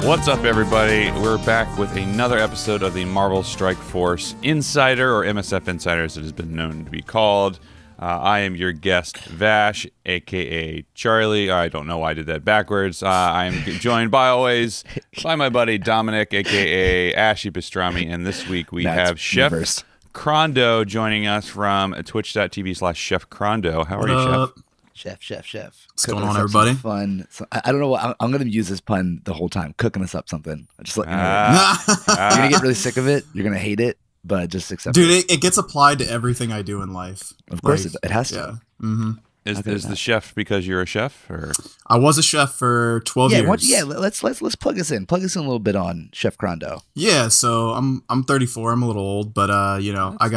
What's up, everybody? We're back with another episode of the Marvel Strike Force Insider, or MSF Insider as it has been known to be called. I am your guest, Vash, a.k.a. Charlie. I don't know why I did that backwards. I am joined, by always, by my buddy Dominic, a.k.a. Ashy Pastrami. And this week we have ChefCrondo joining us from twitch.tv/ChefCrondo. How are you, Chef? Chef. What's going on, everybody? Fun. So, I don't know what I'm going to use this pun the whole time. Cooking us up something. Just let you know. You're going to get really sick of it. You're going to hate it, but just accept it. Dude, it gets applied to everything I do in life. Of course, it has to. Yeah. Mm-hmm. Is the chef because you're a chef, or I was a chef for 12 years. Let's plug us in. Plug us in a little bit on ChefCrondo. Yeah, so I'm 34. I'm a little old, but you know, I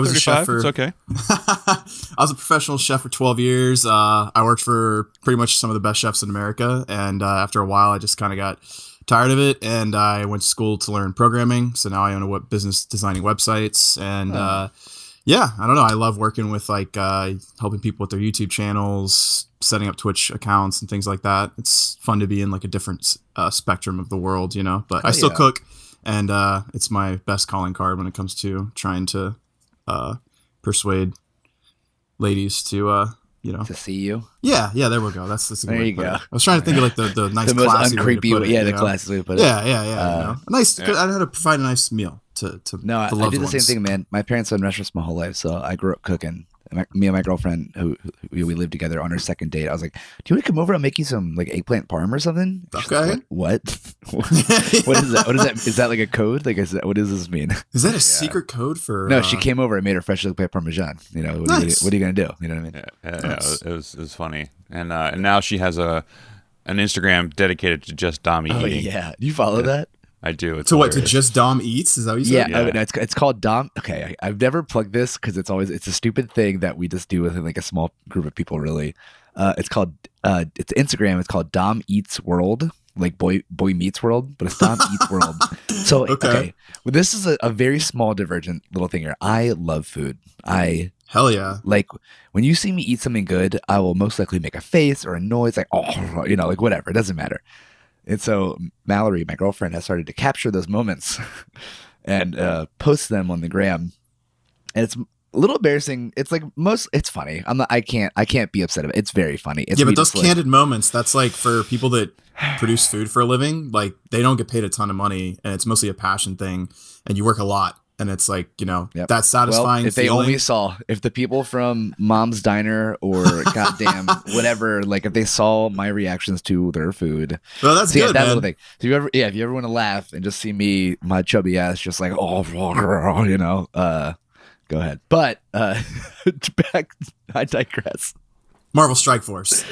was a chef for. It's okay. I was a professional chef for 12 years. I worked for pretty much some of the best chefs in America, and after a while, I just kind of got tired of it, and I went to school to learn programming. So now I own a business designing websites, and yeah, I don't know. I love working with helping people with their YouTube channels, setting up Twitch accounts and things like that. It's fun to be in like a different spectrum of the world, you know, but I still cook, and it's my best calling card when it comes to trying to persuade ladies to, to see you. Yeah, there we go. That's a good there you go. I was trying to think of like the nice, the most classy uncreepy way to put it, the classiest way to put it. Yeah. You know? Nice. I had to provide a nice meal to No, I do the same thing, man. My parents owned restaurants my whole life, so I grew up cooking. Me and my girlfriend, who we lived together, on our second date, I was like, "Do you want to come over and make you some like eggplant parm or something?" Okay. Like, what? What is that? What is that? Is that like a code? Like, what does this mean? Is that a secret code for? No, she came over and made her fresh eggplant parmesan. You know, nice. What are you gonna do? You know what I mean? Yeah, it was funny, and now she has an Instagram dedicated to just Dom eating. Oh yeah, you follow that? I do. It's so hilarious. what? To just Dom eats? Is that what you said? Yeah. No, it's called Dom. Okay, I've never plugged this because it's a stupid thing that we just do within like a small group of people. Really, it's Instagram. It's called Dom Eats World, like boy meets world, but it's Dom Eats World. So okay. Well, this is a very small divergent little thing here. I love food. Hell yeah. Like when you see me eat something good, I will most likely make a face or a noise, like like whatever. It doesn't matter. And so Mallory, my girlfriend, has started to capture those moments and post them on the gram. And it's a little embarrassing. It's like it's funny. I can't be upset about it. It's very funny. It's but those candid moments, that's like for people that produce food for a living, like they don't get paid a ton of money, and it's mostly a passion thing, and you work a lot. And it's like, that's satisfying. Well, if they only saw, if the people from Mom's Diner or goddamn whatever, like if they saw my reactions to their food. Well, that's good, that man. little thing. So if you ever want to laugh and just see me, my chubby ass, just like, go ahead. But back, I digress. Marvel Strike Force.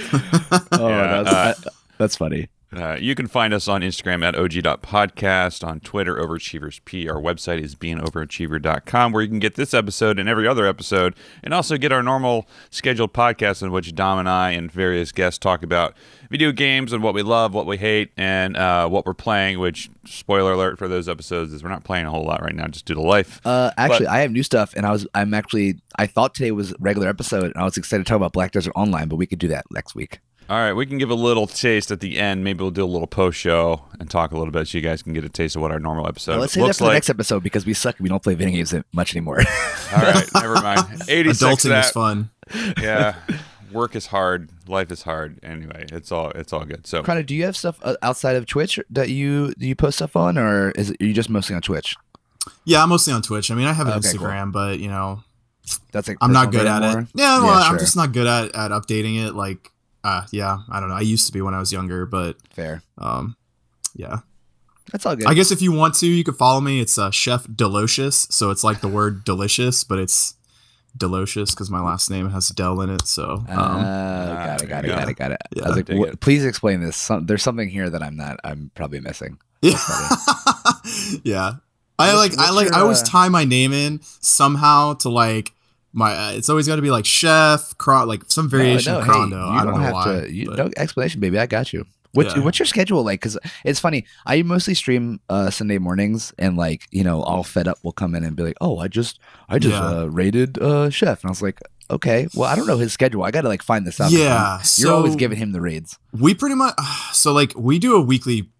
That's funny. You can find us on Instagram at og.podcast, on Twitter, OverachieversP. Our website is beingoverachiever.com, where you can get this episode and every other episode, and also get our normal scheduled podcast in which Dom and I and various guests talk about video games and what we love, what we hate, and what we're playing, which, spoiler alert for those episodes, is we're not playing a whole lot right now, just due to life. Actually, I have new stuff, and I thought today was a regular episode, and I was excited to talk about Black Desert Online, but we could do that next week. All right, we can give a little taste at the end. Maybe we'll do a little post-show and talk a little bit so you guys can get a taste of what our normal episode let's say that for the next episode, because we suck. We don't play video games much anymore. All right, never mind. 86 Adulting is fun. Yeah, work is hard. Life is hard. Anyway, it's all good. So, Crondo, do you have stuff outside of Twitch that you post stuff on, or are you just mostly on Twitch? Yeah, I'm mostly on Twitch. I mean, I have an Instagram, but that's like I'm not good at it. Yeah, well, sure. I'm just not good at updating it. Like, I don't know. I used to be when I was younger, but fair. Yeah, that's all good. I guess if you want to, you could follow me. It's Chef Delicious, so it's like the word delicious, but it's Delicious because my last name has Del in it. So got it. Yeah, I was like, please explain this. There's something here that I'm probably missing. Yeah, yeah. I always tie my name in somehow to like. It's always got to be like Chef, like some variation of Crondo. Hey, I don't know why. No explanation, baby. I got you. What's your schedule like? Because it's funny. I mostly stream Sunday mornings, and like all fed up will come in and be like, "Oh, I just rated Chef," and I was like, Okay. Well, I don't know his schedule. I got to like find this out. Yeah. You're always giving him the raids. We pretty much, so like we do a weekly,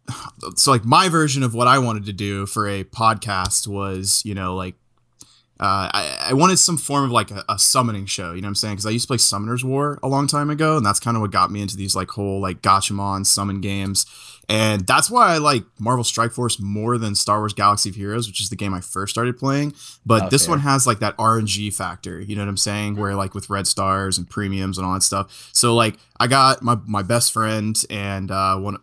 so like my version of what I wanted to do for a podcast was, you know, like, I wanted some form of like a summoning show, you know what I'm saying? Because I used to play Summoner's War a long time ago, and that's kind of what got me into these like whole like Gachamon summon games. And that's why I like Marvel Strike Force more than Star Wars Galaxy of Heroes, which is the game I first started playing. But this one has like that RNG factor, you know what I'm saying? Where like with red stars and premiums and all that stuff. So like I got my best friend and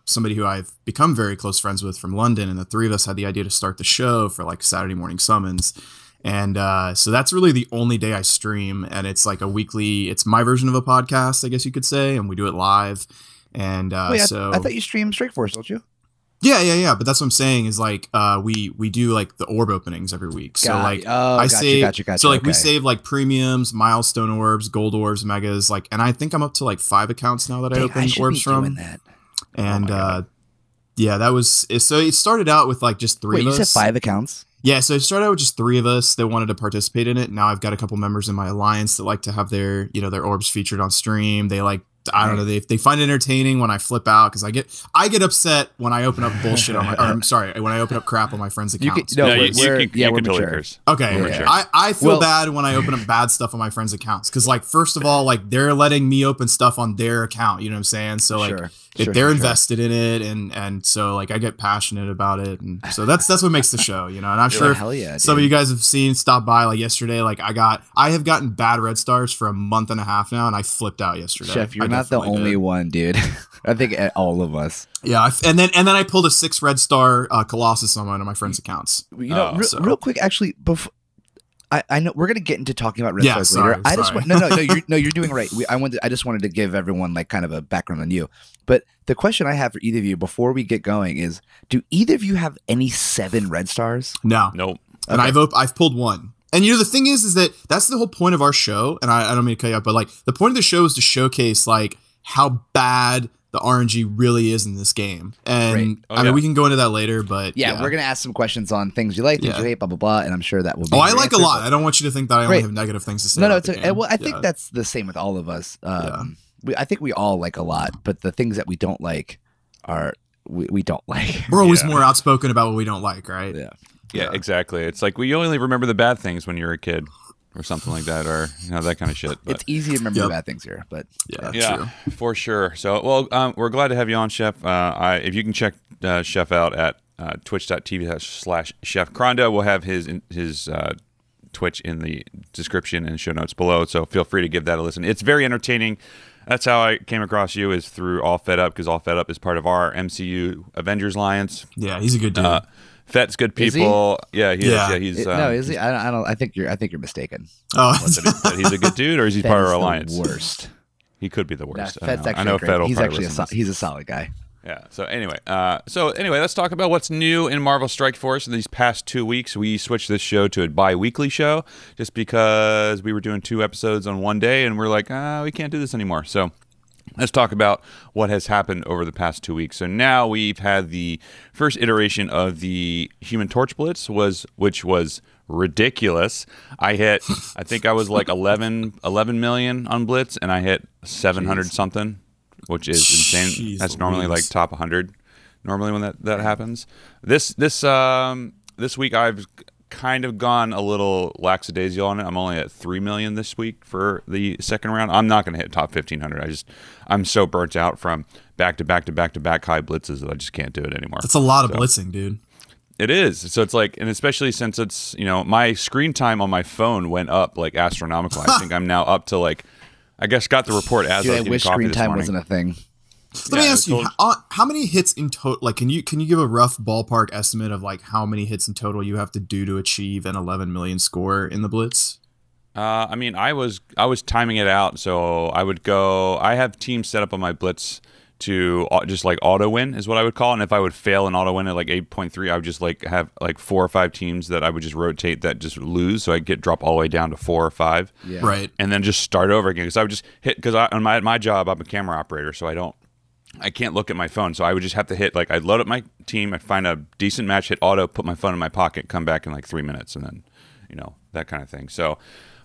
somebody who I've become very close friends with from London, and the three of us had the idea to start the show for like Saturday morning summons. And so that's really the only day I stream, and it's like a weekly, it's my version of a podcast, I guess you could say, and we do it live. And Wait, I thought you stream Strike Force, don't you? Yeah. But that's what I'm saying is like we do like the orb openings every week. So like gotcha. So like we save like premiums, milestone orbs, gold orbs, megas, like, and I think I'm up to like 5 accounts now that I open orbs from. That. And yeah, that was so it started out with like just 3 of us. Wait, you said 5 accounts? Yeah, so it started out with just 3 of us that wanted to participate in it. Now I've got a couple members in my alliance that like to have their, you know, their orbs featured on stream. They like, I don't know, they find it entertaining when I flip out, because I get upset when I open up bullshit on my, or I'm sorry, when I open up crap on my friends' accounts. You can totally curse. Okay, I feel bad when I open up bad stuff on my friends' accounts, because like first of all, like they're letting me open stuff on their account, you know what I'm saying? So like if they're invested in it, and so like I get passionate about it, and so that's what makes the show, you know. And I'm sure some of you guys have seen, stop by like yesterday, like I have gotten bad red stars for a month and a half now, and I flipped out yesterday. Chef, you're not the only one, dude. I think all of us. Yeah, and then I pulled a 6 red star Colossus on one of my friends' accounts. You know, real quick, actually, before I know we're gonna get into talking about red stars later. I just you're doing right. I just wanted to give everyone like kind of a background on you. But the question I have for either of you before we get going is: do either of you have any 7 red stars? No, nope. And I've pulled 1. And you know the thing is that that's the whole point of our show. And I don't mean to cut you off, but like the point of the show is to showcase like how bad the RNG really is in this game. And I mean, we can go into that later, but yeah, we're going to ask some questions on things you like, things you hate, blah, blah, blah. And I'm sure that will be. I like a lot. I don't want you to think that I only have negative things to say. No, it's okay. Well, I think that's the same with all of us. I think we all like a lot, but the things that we don't like are we don't like. We're always more outspoken about what we don't like, right? Yeah, exactly. It's like we only remember the bad things when you're a kid, or something like that, or you know, that kind of shit. But it's easy to remember the bad things here, but true. For sure. So, well, we're glad to have you on, Chef. If you can check Chef out at twitch.tv/ChefCrondo, we'll have his Twitch in the description and show notes below. So feel free to give that a listen. It's very entertaining. That's how I came across you, is through All Fed Up, because All Fed Up is part of our MCU Avengers Alliance. Yeah, he's a good dude. Fed's good people. Yeah, he is. Yeah, he's. No, is he? I don't. I think you're mistaken. Oh, that he's a good dude, or is he part of our alliance? Worst. He could be the worst. Fed's actually I know great. Fed will he's probably actually he's a solid guy. Yeah. So anyway, let's talk about what's new in Marvel Strike Force. In these past 2 weeks, we switched this show to a bi-weekly show just because we were doing 2 episodes on one day, and we're like, we can't do this anymore. So let's talk about what has happened over the past 2 weeks. So now we've had the first iteration of the Human Torch Blitz, which was ridiculous. I think I was like 11 million on Blitz, and I hit 700 something, which is insane. Jeez, that's normally like top 100 normally when that happens. This week I've kind of gone a little lackadaisical on it. I'm only at 3 million this week for the second round. I'm not going to hit top 1500. I'm so burnt out from back to back high blitzes that I just can't do it anymore. That's a lot of blitzing, dude. It is. So it's like, and especially since it's, you know, my screen time on my phone went up like astronomical. I think I'm now up to like, I guess got the report as I was getting wish coffee screen this time morning. wasn't a thing. Let me ask you, how many hits in total? Like, can you give a rough ballpark estimate of like how many hits in total you have to do to achieve an 11 million score in the Blitz? I mean, I was timing it out, so I would go. I have teams set up on my Blitz to just like auto win is what I would call it. And if I would fail an auto win at like 8.3, I would just like have like 4 or 5 teams that I would just rotate that just lose, so I drop all the way down to 4 or 5. Yeah. Right. And then just start over again, because I would just hit, because on my job I'm a camera operator, so I can't look at my phone, so I would just have to hit, like, I'd load up my team, I'd find a decent match, hit auto, put my phone in my pocket, come back in like 3 minutes, and then, you know, that kind of thing. So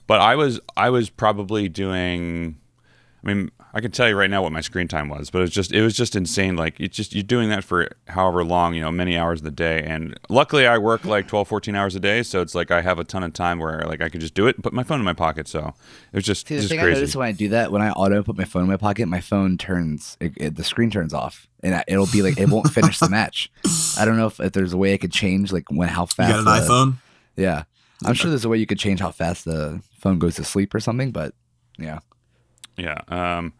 But I was probably doing. I mean, I can tell you right now what my screen time was, but it was just insane. Like you're doing that for however long, many hours of the day. And luckily I work like 12, 14 hours a day. So it's like I have a ton of time where like I could just do it and put my phone in my pocket. So it was just, See, the just thing crazy. I notice when I do that, when I auto put my phone in my pocket, my phone turns, the screen turns off, and it'll be like, it won't finish the match. I don't know if there's a way I could change like how fast. You got an iPhone? Yeah. I'm sure there's a way you could change how fast the phone goes to sleep or something, but yeah. Yeah.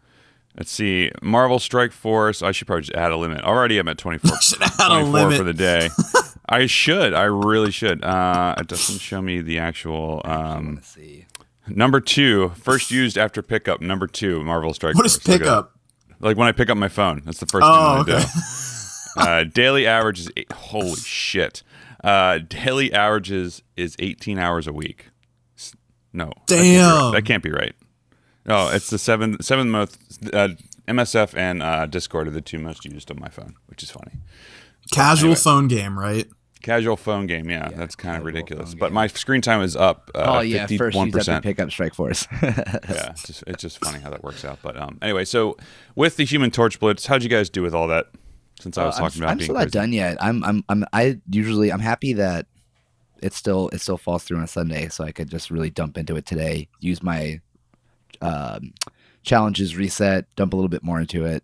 Let's see. Marvel Strike Force. I should probably just add a limit. Already I'm at 24, Should add 24 a limit for the day. I should. I really should. It doesn't show me the actual. Let's see. Number 2, first used after pickup. Number 2, Marvel Strike What Force. is pickup? Like when I pick up my phone. That's the first thing that I do. Daily average is holy shit. Daily averages is 18 hours a week. No. Damn. That can't be right. Oh, it's the seventh most. MSF and Discord are the 2 most used on my phone, which is funny. Casual phone game, right? Casual phone game, yeah, that's kind of ridiculous. But my screen time is up. 51%. First you have to pick up Strike Force. Yeah, it's just funny how that works out. But anyway, so with the Human Torch Blitz, how'd you guys do with all that? Since I was talking about I'm being still not done yet. I'm happy that it still falls through on a Sunday, so I could just really dump into it today. Use my challenges reset, dump a little bit more into it.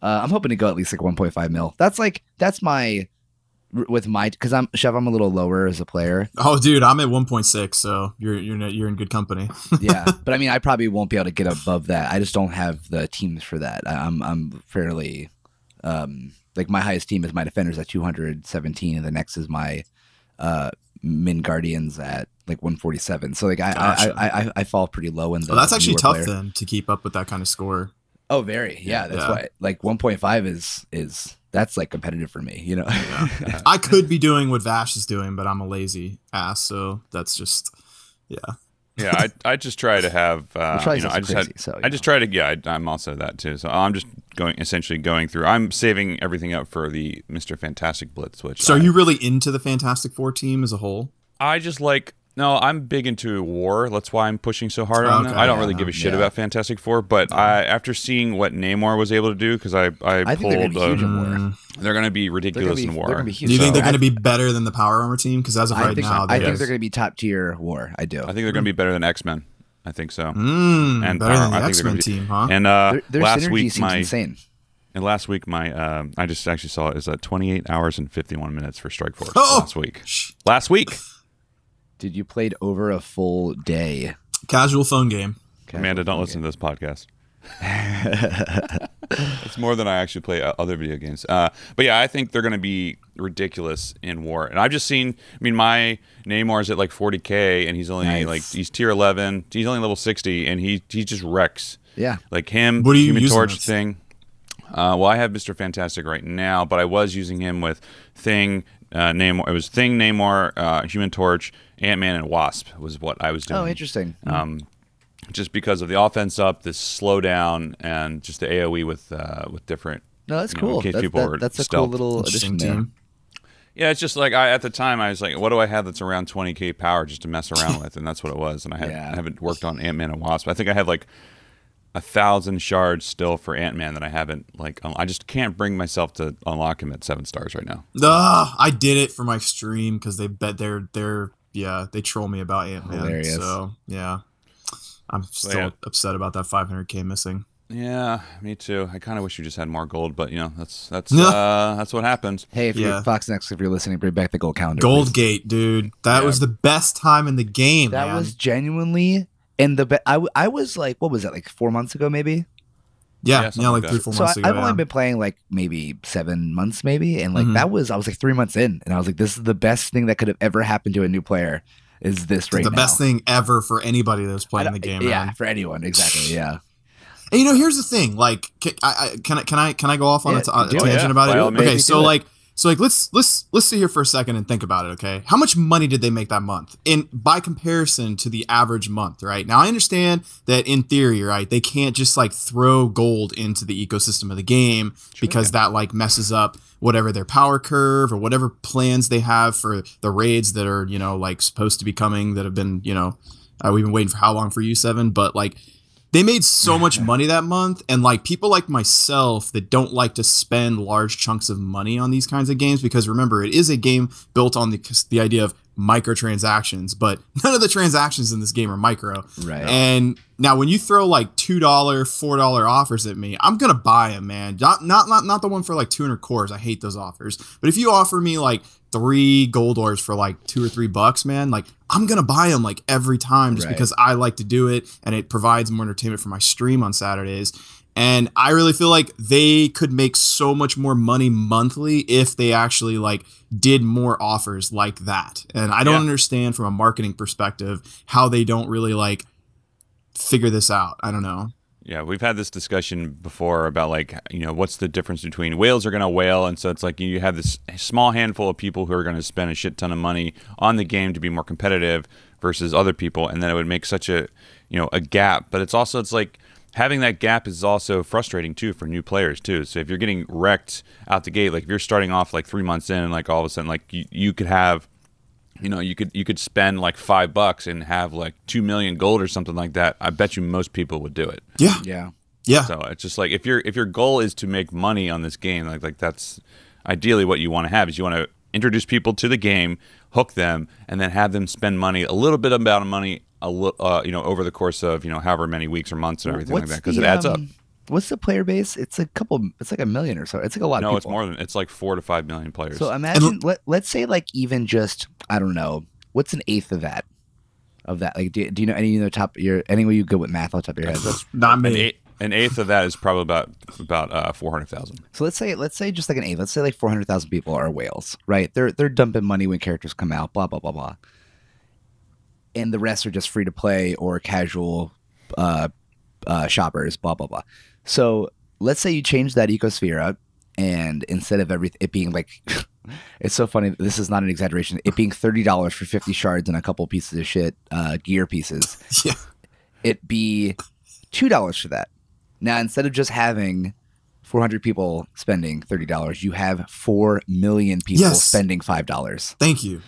I'm hoping to go at least like 1.5 mil. That's my because I'm a little lower as a player. Oh, dude, I'm at 1.6, so you're in good company. Yeah, but I mean, I probably won't be able to get above that. I just don't have the teams for that. I'm fairly like my highest team is my defenders at 217, and the next is my Min Guardians at like 147. So like I fall pretty low in the. Well, that's actually tough player. then to keep up with that kind of score. Oh, very. Yeah, that's why like 1.5 is that's like competitive for me, Yeah. I could be doing what Vash is doing, but I'm a lazy ass, so that's just Yeah, I just try to have I just try to I'm also that too. So I'm just essentially going through. I'm saving everything up for the Mr. Fantastic Blitz. Which are you really into the Fantastic Four team as a whole? I just I'm big into war. That's why I'm pushing so hard on that. I don't really give a shit about Fantastic Four, but after seeing what Namor was able to do, because I pulled, think they're gonna be huge in war. They're going to be ridiculous in war. Do you think they're going to be better than the Power Armor team? Because as of right now, I think they're going to be top tier war. I do. I think they're going to be better than X-Men. I think so. And better than the X-Men team, huh? And their last synergy week seems insane. And last week I just actually saw it is 28 hours and 51 minutes for Strike Force last week. Did you played over a full day? Casual phone game. Amanda, don't listen to this podcast. It's more than I actually play other video games. But yeah, I think they're going to be ridiculous in war. And I've just seen, my Namor is at like 40K, and he's only he's tier 11. He's only level 60, and he just wrecks. Yeah. Like him, what are you Human Torch this? thing. Well, I have Mr. Fantastic right now, but I was using him with Thing, Namor. It was Thing, Namor, Human Torch, Ant-Man, and Wasp was what I was doing. Oh, interesting. Just because of the offense up, this slowdown, and just the AOE with different. No, that's cool. In case that's a cool little addition there. Yeah, it's just like at the time I was like, what do I have that's around 20k power just to mess around with, and that's what it was. And I haven't worked on Ant-Man and Wasp. I think I have like 1,000 shards still for Ant-Man that I haven't I just can't bring myself to unlock him at 7 stars right now. I did it for my stream because they bet they troll me about Ant-Man. Hilarious. So yeah, I'm still upset about that 500k missing. Yeah, me too. I kind of wish you just had more gold, but that's what happens. Hey, if you're Fox Next, if you're listening, bring back the gold calendar. Gold Gate, dude, that was the best time in the game. That was genuinely. And I was like, what was that, like 4 months ago, maybe? Yeah, like 3-4 months ago. I've only been playing like maybe 7 months, maybe, and like I was like 3 months in, and I was like, this is the best thing that could have ever happened to a new player. Is this right now? The best thing ever for anybody that's playing the game. Yeah, man. for anyone, exactly. Yeah. And here's the thing. Like, can I go off on a tangent about it? Okay, so let's sit here for a second and think about it. Okay, how much money did they make that month? By comparison to the average month, right? Now I understand that in theory, right, they can't just like throw gold into the ecosystem of the game because that like messes up whatever their power curve or whatever plans they have for the raids that are like supposed to be coming that have been We've been waiting for how long for U7, but like they made so much money that month, and like people like myself that don't like to spend large chunks of money on these kinds of games, because remember, it is a game built on the idea of microtransactions, but none of the transactions in this game are micro. Right. And now when you throw like $2, $4 offers at me, I'm gonna buy them, man. Not the one for like 200 cores. I hate those offers. But if you offer me like 3 gold ores for like $2 or $3, man, like I'm gonna buy them like every time, just because I like to do it and it provides more entertainment for my stream on Saturdays. And I really feel like they could make so much more money monthly if they actually like did more offers like that. And I don't understand from a marketing perspective how they don't really like figure this out. I don't know. Yeah, we've had this discussion before about like, you know, what's the difference between whales are going to whale, and so it's like you have this small handful of people who are going to spend a shit ton of money on the game to be more competitive versus other people, and then it would make such a, you know, a gap. But it's like having that gap is also frustrating too for new players too. So if you're getting wrecked out the gate, like if you're starting off like 3 months in, and like all of a sudden like you could have, you know, you could spend like $5 and have like 2 million gold or something like that. I bet you most people would do it. Yeah. So it's just like if your goal is to make money on this game, like that's ideally what you want to have, is you want to introduce people to the game, hook them, and then have them spend money, a little bit amount of money, you know, over the course of, you know, however many weeks or months and everything like that, because it adds up. What's the player base? It's like a million or so. It's like a lot of people. No, it's more than, it's like 4 to 5 million players. So imagine, let's say like even just, I don't know, what's an eighth of that? Like, do you know any of the top? Any way you go with math on top of your head? Not me. An eighth of that is probably about 400,000. So let's say just like an eighth. Let's say like 400,000 people are whales, right? They're dumping money when characters come out, blah blah blah blah, and the rest are just free to play or casual shoppers, blah blah blah. So let's say you change that ecosphere up, and instead of it being like, it's so funny, this is not an exaggeration, it being $30 for 50 shards and a couple pieces of shit, gear pieces, it be $2 for that. Now, instead of just having 400 people spending $30, you have 4 million people spending $5. Thank you.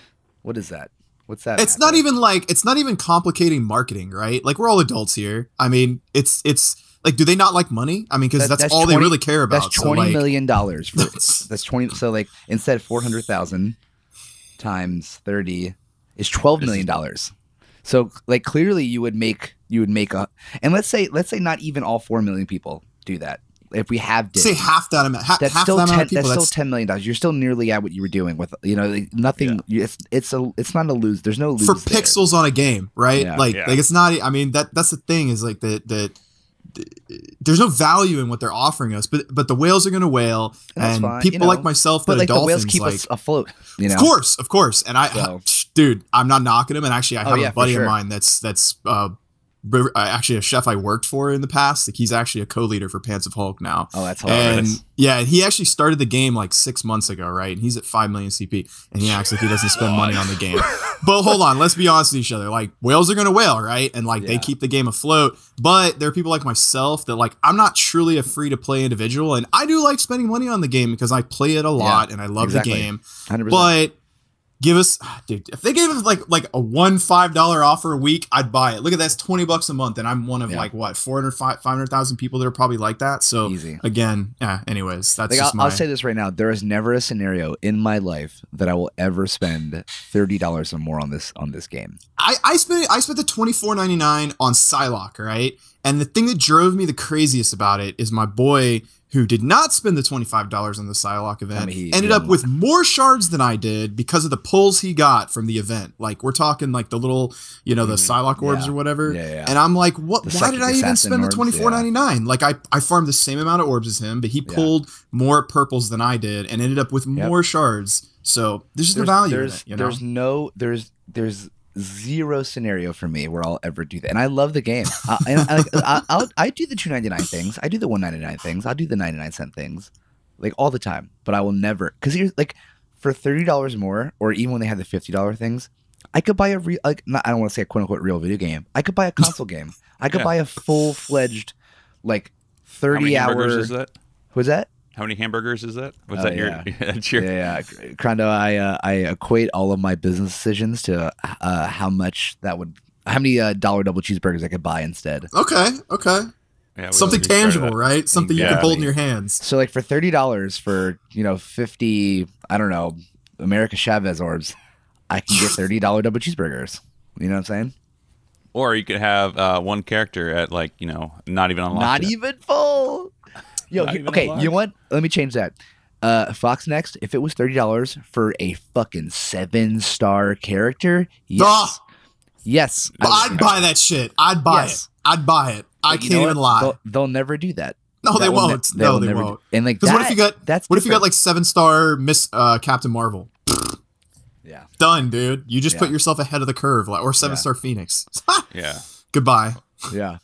What is that? What's that? It's not even complicating marketing, right? Like, we're all adults here. I mean, it's like, do they not like money? I mean, because that's all 20, they really care about. That's $20 million. That's 20. So like, instead 400,000 times 30 is $12 million. So like, clearly you would make a, and let's say not even all 4 million people do that. If we have say half that amount, that's half still that amount 10, of people, that's still $10 million. You're still nearly at what you were doing with, you know, like nothing. Yeah. It's not a lose. There's no lose for pixels on a game, right? Yeah. Like it's not. I mean, that's the thing, is like that there's no value in what they're offering us, but the whales are going to whale, and people, you know, like myself, but like dolphins, the whales keep us afloat. You know? Of course, and dude, I'm not knocking them, and actually, I have a buddy of mine that's actually a chef I worked for in the past. Like, he's actually a co-leader for Pants of Hulk now. Oh, that's hilarious. And yeah, he actually started the game like 6 months ago, right? And he's at 5 million CP, and he acts like he doesn't spend money on the game. But hold on, let's be honest with each other. Like, whales are gonna whale, right? And like they keep the game afloat. But there are people like myself that like, I'm not truly a free to play individual, and I do like spending money on the game because I play it a lot and I love the game. 100%. But give us, dude, if they gave us like a $5 offer a week, I'd buy it. Look at that, that's $20 a month, and I'm one of like what 500,000 people that are probably like that. So easy. Again, anyways, that's like, just I'll say this right now: there is never a scenario in my life that I will ever spend $30 or more on this game. I spent the $24.99 on Psylocke, right? And the thing that drove me the craziest about it is my boy, who did not spend the $25 on the Psylocke event, ended up with more shards than I did because of the pulls he got from the event. Like, we're talking like the little, you know, the Psylocke orbs or whatever. And I'm like, what? Why did I even spend the $24.99? Like, I farmed the same amount of orbs as him, but he pulled more purples than I did and ended up with more shards. So there's just no value in it, you know? There's zero scenario for me where I'll ever do that, and I love the game. I do the $2.99 things, I do the $1.99 things, I'll do the 99-cent things, like all the time. But I will never, because you're like, for $30 more, or even when they have the $50 things, I could buy a real, like, I don't want to say a quote unquote real video game. I could buy a console game. I could buy a full fledged like 30-hour. Is that? What's that? How many hamburgers is that? What's that? That's your... Yeah. ChefCrondo, I equate all of my business decisions to how much that would how many dollar double cheeseburgers I could buy instead. Okay. Yeah, Something tangible, right? Something you can Exactly. hold in your hands. So like for $30 for 50, I don't know, America Chavez orbs, I can get $30 double cheeseburgers. You know what I'm saying? Or you could have one character at not even unlocked. Not yet. even full. Yo, Not even okay, unlocked. you know what? Let me change that. Fox Next, if it was $30 for a fucking 7-star character, yes. Ah! Yes. I'd buy that shit. I'd buy it. I'd buy it. I But you can't know even what? lie. They'll never do that. No, they won't. No, they never won't. And like Because that, what if you got that's what if you got different. like 7-star Miss Captain Marvel? Yeah. Done, dude. You just Yeah. put yourself ahead of the curve, or 7-star Phoenix. Yeah. Goodbye. Yeah.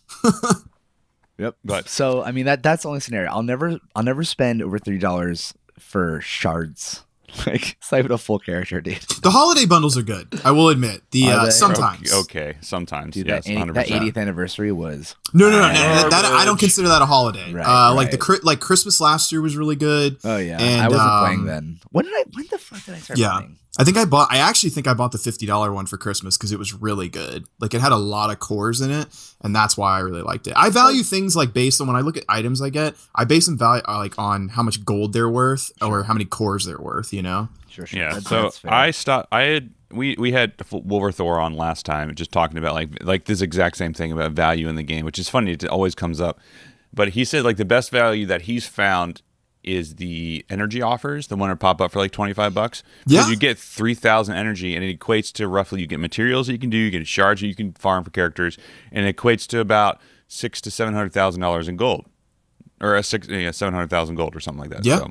Yep. But So I mean that's the only scenario. I'll never spend over $30 for shards. Like it's not even a full character, dude. The holiday bundles are good. I will admit. Are they? Sometimes. okay, sometimes. Dude, yes, that 100%. 80th anniversary was No. I don't consider that a holiday. Right, Like right. like Christmas last year was really good. Oh yeah. And, I wasn't playing then. When the fuck did I start playing? I actually think I bought the $50 one for Christmas because it was really good. Like it had a lot of cores in it, and that's why I really liked it. I value things like based on when I look at items I get, I base them value like on how much gold they're worth or how many cores they're worth, you know? Sure. Yeah. That's fair. I stopped. We had Wolverthor on last time, just talking about like this exact same thing about value in the game, which is funny. It always comes up, but he said like the best value that he's found is the energy offers, the one that pop up for like $25. Because Yeah. you get 3,000 energy, and it equates to roughly you get materials that you can do, you get shards that you can farm for characters, and it equates to about $600,000 to $700,000 in gold, or 700,000 gold or something like that. Yeah. So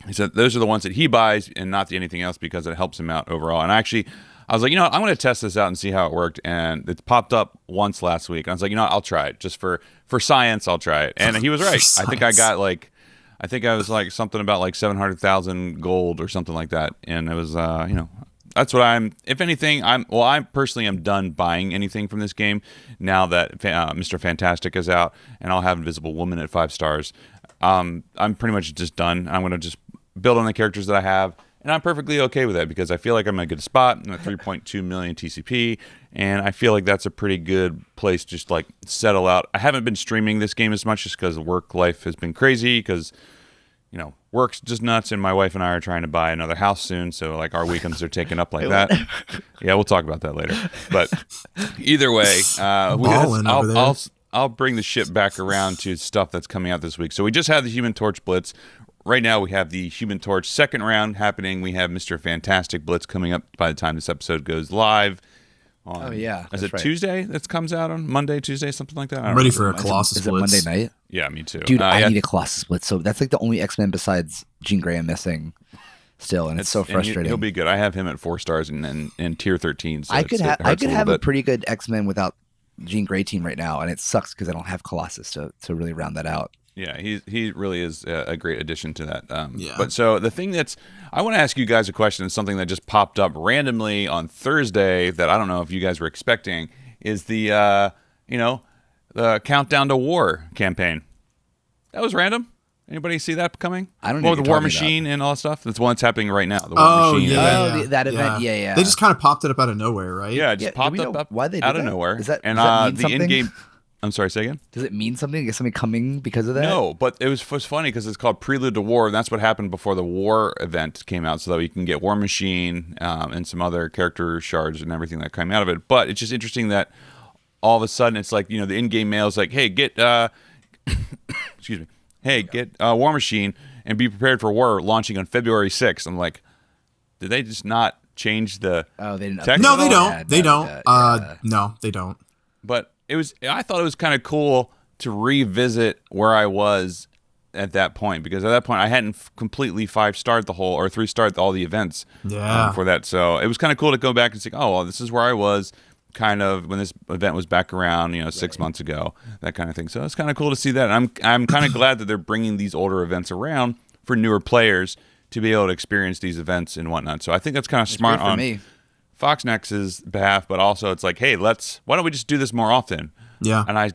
he said those are the ones that he buys and not anything else because it helps him out overall. And actually, I was like, I'm going to test this out and see how it worked. And it popped up once last week. I was like, I'll try it just for science. I'll try it. And he was right. I think I was like something about like 700,000 gold or something like that. And it was, that's what if anything, I personally am done buying anything from this game now that Mr. Fantastic is out and I'll have Invisible Woman at 5 stars. I'm pretty much just done. I'm going to just build on the characters that I have, and I'm perfectly okay with that because I feel like I'm in a good spot. I'm at 3.2 million TCP, and I feel like that's a pretty good place to just like settle out. I haven't been streaming this game as much just because work life has been crazy because, work's just nuts, and my wife and I are trying to buy another house soon, so like our weekends are taken up like that. Yeah, we'll talk about that later. But either way, Ballin' over there. I'll bring the ship back around to stuff that's coming out this week. So we just had the Human Torch Blitz. Right now we have the Human Torch second round happening. We have Mr. Fantastic Blitz coming up by the time this episode goes live. Oh yeah. Is that's it right. Tuesday that comes out on Monday, Tuesday, something like that? I don't I'm ready remember. for a Colossus Is it Blitz. Monday night? Yeah, me too. Dude, I yeah, need a Colossus Blitz. So that's like the only X-Men besides Jean Grey I'm missing still, and it's so and frustrating. he'll be good. I have him at 4 stars and tier 13. So I could it have hurts a little bit. pretty good X-Men without Jean Grey team right now, and it sucks because I don't have Colossus to really round that out. Yeah, he really is a great addition to that. Yeah. But so the thing I want to ask you guys a question. It's something that just popped up randomly on Thursday that I don't know if you guys were expecting. Is the the Countdown to War campaign? That was random. Anybody see that coming? I don't know Well, what the you're War talking Machine and all that stuff. That's one that's happening right now. The War Oh, Machine. yeah. event. Oh, that event. Yeah. They just kind of popped it up out of nowhere, right? Yeah, it just Yeah, do popped we know up why they did out of that? nowhere. Does that and mean the something? in-game. I'm sorry. Say again. Does it mean something? Is something coming because of that? No, but it was funny because it's called Prelude to War, and that's what happened before the War event came out, so that you can get War Machine and some other character shards and everything that came out of it. But it's just interesting that all of a sudden it's like, the in-game mail is like, hey, get excuse me, hey, get War Machine and be prepared for war launching on February 6th. I'm like, did they just not change the Oh, they didn't. text No, at they all? don't. Yeah, They no, don't. yeah. No, they don't. But I thought it was kind of cool to revisit where I was at that point, because at that point I hadn't completely 5-starred the whole, or 3-starred all the events Yeah. for that. So it was kind of cool to go back and say, oh, well, this is where I was kind of when this event was back around, 6 months ago, that kind of thing. So it's kind of cool to see that. And I'm kind of glad that they're bringing these older events around for newer players to be able to experience these events and whatnot. So I think that's kind of smart Good for on me. Foxnex's behalf, but also it's like, hey, why don't we just do this more often? Yeah. And I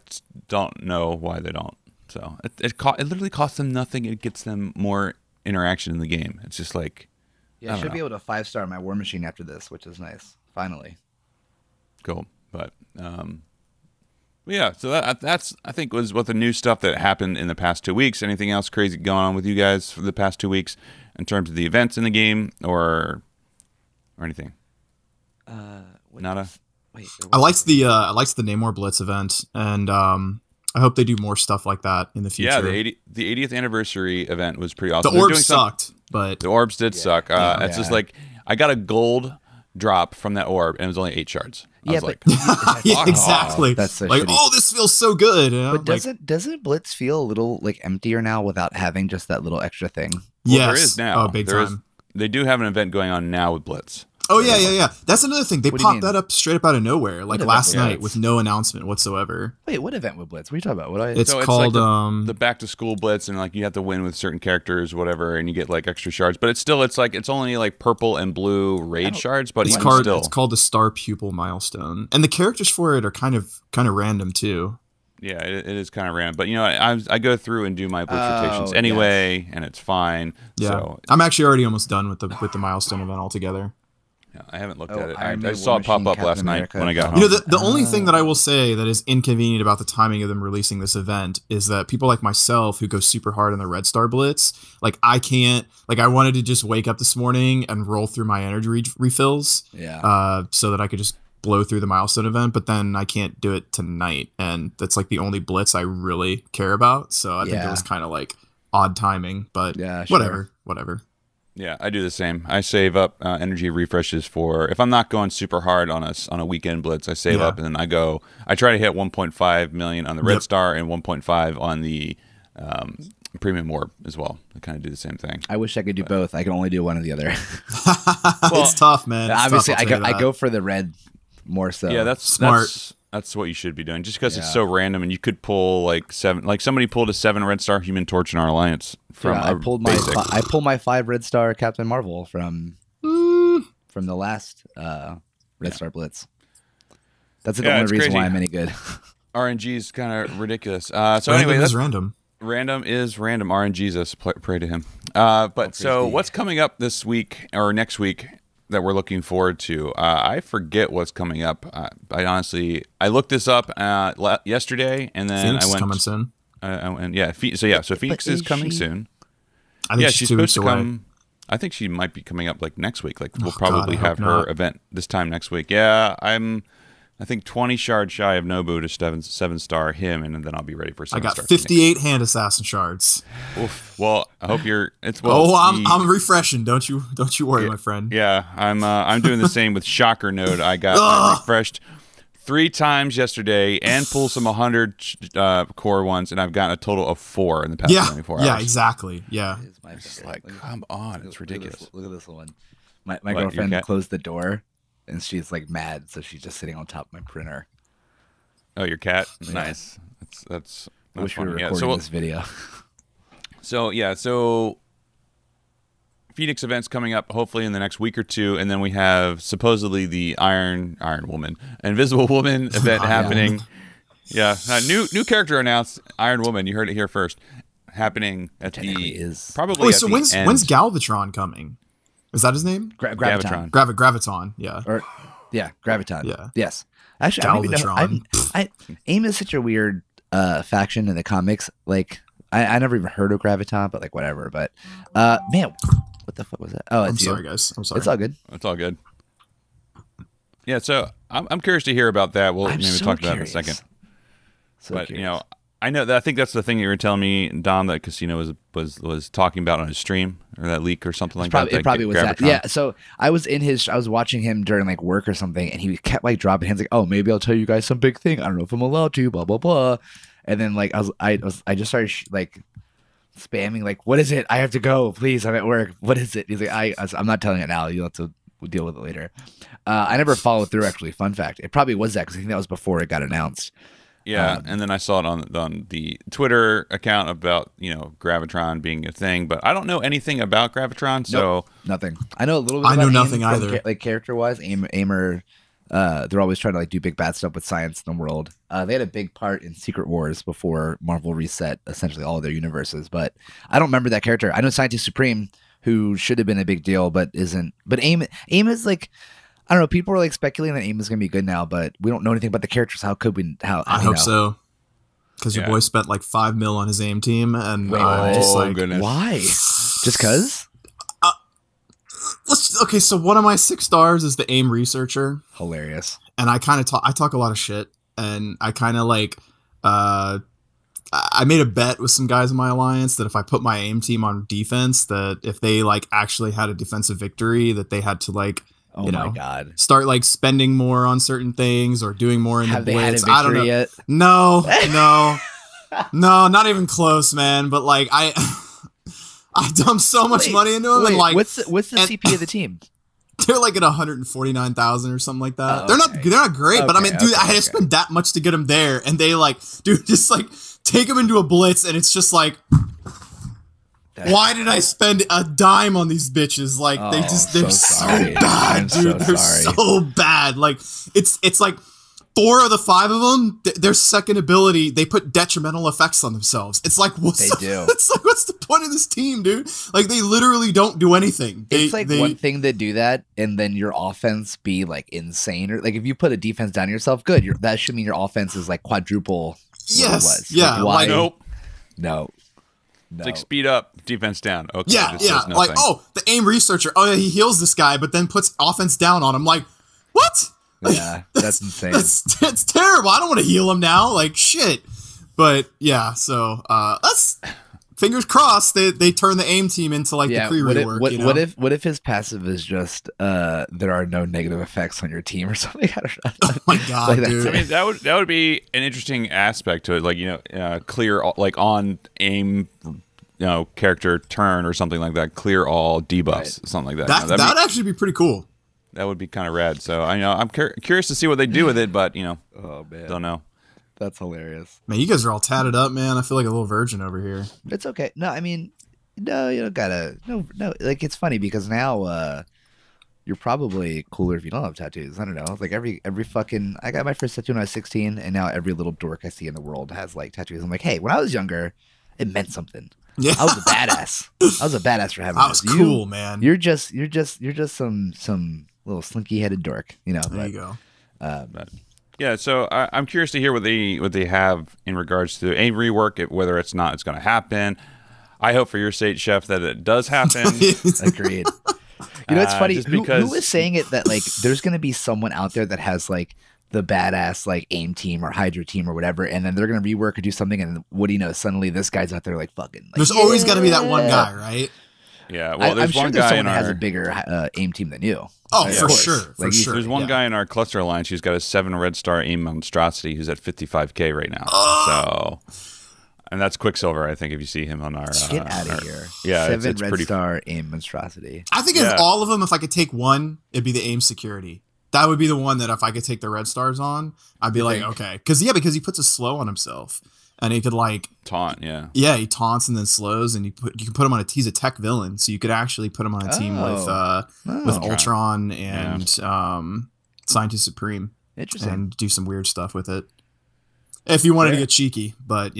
don't know why they don't. So it literally costs them nothing. It gets them more interaction in the game. It's just like, Yeah, I should be able to 5-star my War Machine after this, which is nice. Finally. cool. But yeah, so that's I think was what the new stuff that happened in the past 2 weeks. Anything else crazy going on with you guys for the past 2 weeks in terms of the events in the game or anything? Nada. Wait, I liked the Namor Blitz event, and I hope they do more stuff like that in the future. Yeah, the 80th anniversary event was pretty awesome. The orbs sucked, but the orbs did suck. It's just like I got a gold drop from that orb, and it was only 8 shards. I was like, yeah, exactly. That's so like, shitty. oh, this feels so good. You know? But doesn't Blitz feel a little like emptier now without having just that little extra thing? Well, yes. there is now. Oh, big time. They do have an event going on now with Blitz. Oh yeah. That's another thing. They What do you popped that up straight up out of nowhere, like last night, with no announcement whatsoever. Wait, what event with Blitz? What are you talking about? It's called like the back to school Blitz, and like you have to win with certain characters, whatever, and you get like extra shards. But it's only like purple and blue raid shards. But it's called the Star Pupil Milestone, and the characters for it are kind of random too. Yeah, it is kind of random. But you know, I go through and do my Blitz rotations anyway, and it's fine. Yeah, so I'm actually already almost done with the milestone event altogether. I haven't looked at it. I saw it pop up last night when I got home. You know, the only thing that I will say that is inconvenient about the timing of them releasing this event is that people like myself who go super hard on the Red Star Blitz, like I can't, like I wanted to just wake up this morning and roll through my energy refills, so that I could just blow through the milestone event, but then I can't do it tonight, and that's like the only Blitz I really care about. So I think it was kind of like odd timing, but whatever. Yeah, I do the same. I save up energy refreshes for if I'm not going super hard on a weekend Blitz. I save up, and then I try to hit 1.5 million on the Red Star and 1.5 on the Premium Orb as well. I kind of do the same thing. I wish I could do both. I can only do one or the other. Well, it's tough, man. Obviously, I go for the red more so. Yeah, that's smart. That's what you should be doing. Just because it's so random, and you could pull like 7. Like somebody pulled a 7 Red Star Human Torch in our alliance from. I pulled my 5 Red Star Captain Marvel from the last Red Star Blitz. That's the only reason crazy. why I'm any good. RNG is kind of ridiculous. So random anyway, is random. Random is random. RNG's us. Pray to him. But so what's coming up this week or next week that we're looking forward to? I forget what's coming up. I looked this up yesterday, and then Phoenix I went. Is coming soon. So Phoenix is coming soon. I think she's supposed to come. I think she might be coming up like next week. Like we'll probably have her event this time next week. Yeah, I think 20 shards shy of Nobu to 7-star him, and then I'll be ready for 7 I got 58 hand assassin shards. Oof. Well, I hope you're. I'm refreshing. Don't you worry, my friend. Yeah, I'm doing the same with Shocker Node. I got refreshed 3 times yesterday and pulled some 100 core ones, and I've gotten a total of 4 in the past 24 hours. Yeah, exactly. Yeah. It's just like, come on, it's ridiculous. Look at this one. My girlfriend closed the door, and she's like mad, so she's just sitting on top of my printer. Oh, your cat? Yeah. Nice. That's I wish we were recording this video. So Phoenix events coming up hopefully in the next week or 2, and then we have supposedly the Iron Woman, Invisible Woman event happening. Yeah, new character announced. Iron Woman. You heard it here first. Happening at probably. So when's Galvatron coming? Is that his name? Graviton. Graviton. Yeah. Graviton. Yeah. Yes. Actually, Galvatron. AIM is such a weird faction in the comics. Like, I never even heard of Graviton, but like whatever. But man, what the fuck was that? Oh, I'm sorry, guys. I'm sorry. It's all good. It's all good. Yeah. So I'm curious to hear about that. We'll maybe talk about it in a second. But curious. I think that's the thing you were telling me, Dom, that Casino was talking about on his stream, or that leak or something like that. It probably was that. Yeah. So I was watching him during like work or something, and he kept like dropping hints like, "Oh, maybe I'll tell you guys some big thing. I don't know if I'm allowed to." Blah blah blah. And then like I just started like spamming like, "What is it? I have to go, please. I'm at work. What is it?" He's like, "I'm not telling it now. You'll have to deal with it later." I never followed through. Actually, fun fact: it probably was that because I think that was before it got announced. Yeah, and then I saw it on the Twitter account about Gravitron being a thing, but I don't know anything about Gravitron, so nothing. I know a little bit. I know nothing either. Like character wise, Aimer, they're always trying to like do big bad stuff with science in the world. They had a big part in Secret Wars before Marvel reset essentially all of their universes, but I don't remember that character. I know Scientist Supreme, who should have been a big deal, but isn't. But AIM is like. I don't know. People are like speculating that aim is going to be good now, but we don't know anything about the characters. How could we? I hope so. Because your boy spent like $5 million on his aim team, and just like, goodness. Why? Just because? Okay, so one of my 6 stars is the aim researcher. Hilarious. And I kind of talk a lot of shit, and I kind of like I made a bet with some guys in my alliance that if I put my aim team on defense, that if they like actually had a defensive victory, that they had to like my God, start like spending more on certain things or doing more in the blitz. Have they had a victory I don't know. yet? No, not even close, man. But like I dumped so much money into them, and like what's the CP of the team? They're like at 149,000 or something like that. They're not great, but I mean, dude, I had to spend that much to get them there, and they like, dude, just like take them into a blitz, and it's just like, why did I spend a dime on these bitches? Like they're so bad, dude. They're so bad. Like it's like 4 of the 5 of them, their second ability, they put detrimental effects on themselves. It's like, it's like, what's the point of this team, dude? Like, they literally don't do anything. It's like one thing to do that, and then your offense be like insane, or like if you put a defense down yourself, good. That should mean your offense is like quadruple. Yes, yeah. Like, nope. No. It's like speed up, defense down. Okay. Yeah. Like, the aim researcher. Oh yeah, he heals this guy, but then puts offense down on him. Like, what? Yeah, that's insane. That's terrible. I don't want to heal him now. Like shit. But yeah, so that's fingers crossed they turn the aim team into like the pre-rework. What if his passive is just there are no negative effects on your team or something? I don't know. Oh my God, dude. I mean that would be an interesting aspect to it, like clear like on aim, character turn or something like that. Clear all debuffs, something like that. That'd actually be pretty cool. That would be kind of rad. So I'm curious to see what they do with it, but oh man, don't know. That's hilarious. Man, you guys are all tatted up, man. I feel like a little virgin over here. It's okay. No, I mean, no, you don't gotta. No. Like it's funny because now you're probably cooler if you don't have tattoos. I don't know. Like every fucking. I got my first tattoo when I was 16, and now every little dork I see in the world has like tattoos. I'm like, hey, when I was younger, it meant something. Yeah, I was a badass. I was a badass for having. I was cool, man. You're just some little slinky-headed dork, There you go. Yeah, so I'm curious to hear what they have in regards to a rework, whether it's going to happen. I hope for your sake, Chef, that it does happen. Agreed. It's funny. Who is saying it that like there's going to be someone out there that has like the badass like aim team or Hydra team or whatever, and then they're going to rework or do something, and what do you know? Suddenly this guy's out there like fucking. Like, there's always got to be that one guy, right? Yeah, well, there's one guy that has a bigger aim team than you. Oh, for sure. There's one guy in our cluster alliance who's got a 7 red star aim monstrosity who's at 55K right now. And that's Quicksilver, I think, if you see him on our... Get out of here. Yeah, 7 it's red pretty... star aim monstrosity. I think of all of them, if I could take one, it'd be the aim security. That would be the one that if I could take the red stars on, I'd be like, okay. Because he puts a slow on himself. And he could like taunt, yeah. Yeah, he taunts and then slows, and you can put him on he's a tech villain, so you could actually put him on a team with Ultron and Scientist Supreme. Interesting. And do some weird stuff with it. If you wanted to get cheeky, but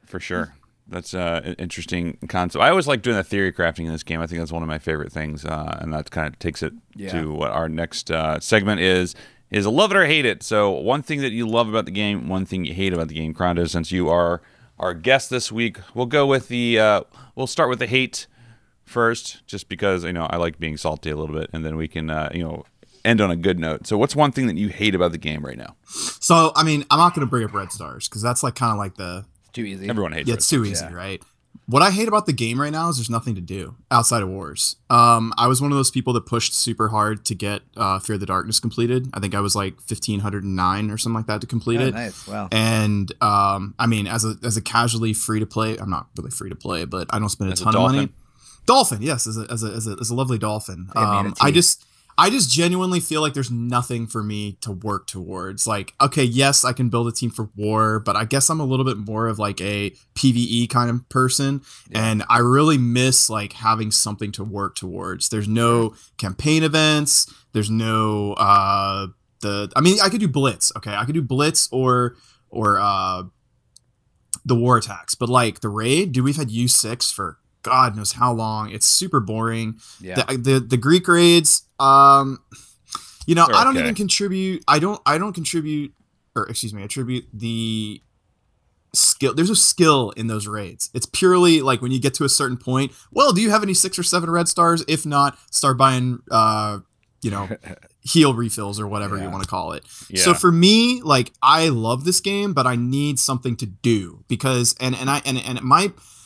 For sure. That's an interesting concept. I always like doing the theory crafting in this game. I think that's one of my favorite things, and that kind of takes it to what our next segment is love it or hate it. So one thing that you love about the game, one thing you hate about the game. Crondo, since you are our guest this week, we'll go with we'll start with the hate first, just because I like being salty a little bit, and then we can end on a good note. So what's one thing that you hate about the game right now? So I mean, I'm not going to bring up red stars because that's like kind of like too easy. Everyone hates. Yeah, it's too easy, right? What I hate about the game right now is there's nothing to do outside of wars. I was one of those people that pushed super hard to get Fear the Darkness completed. I think I was like 1,509 or something like that to complete it. Nice, wow. And I mean, as a casually free to play, I'm not really free to play, but I don't spend a ton of money. Dolphin, yes, as a lovely dolphin. I just genuinely feel like there's nothing for me to work towards. Like, okay, yes, I can build a team for war, but I guess I'm a little bit more of like a PvE kind of person. Yeah. And I really miss like having something to work towards. There's no campaign events. There's no, I could do Blitz. Okay. I could do Blitz or the war attacks, but like the raid, dude, we've had U6 for God knows how long. It's super boring. Yeah. The Greek raids, you know, They're I don't okay. even contribute. I don't contribute, or excuse me, attribute the skill. There's a skill in those raids. It's purely like when you get to a certain point. Well, do you have any 6 or 7 red stars? If not, start buying, you know, heal refills or whatever you want to call it. Yeah. So for me, like, I love this game, but I need something to do because and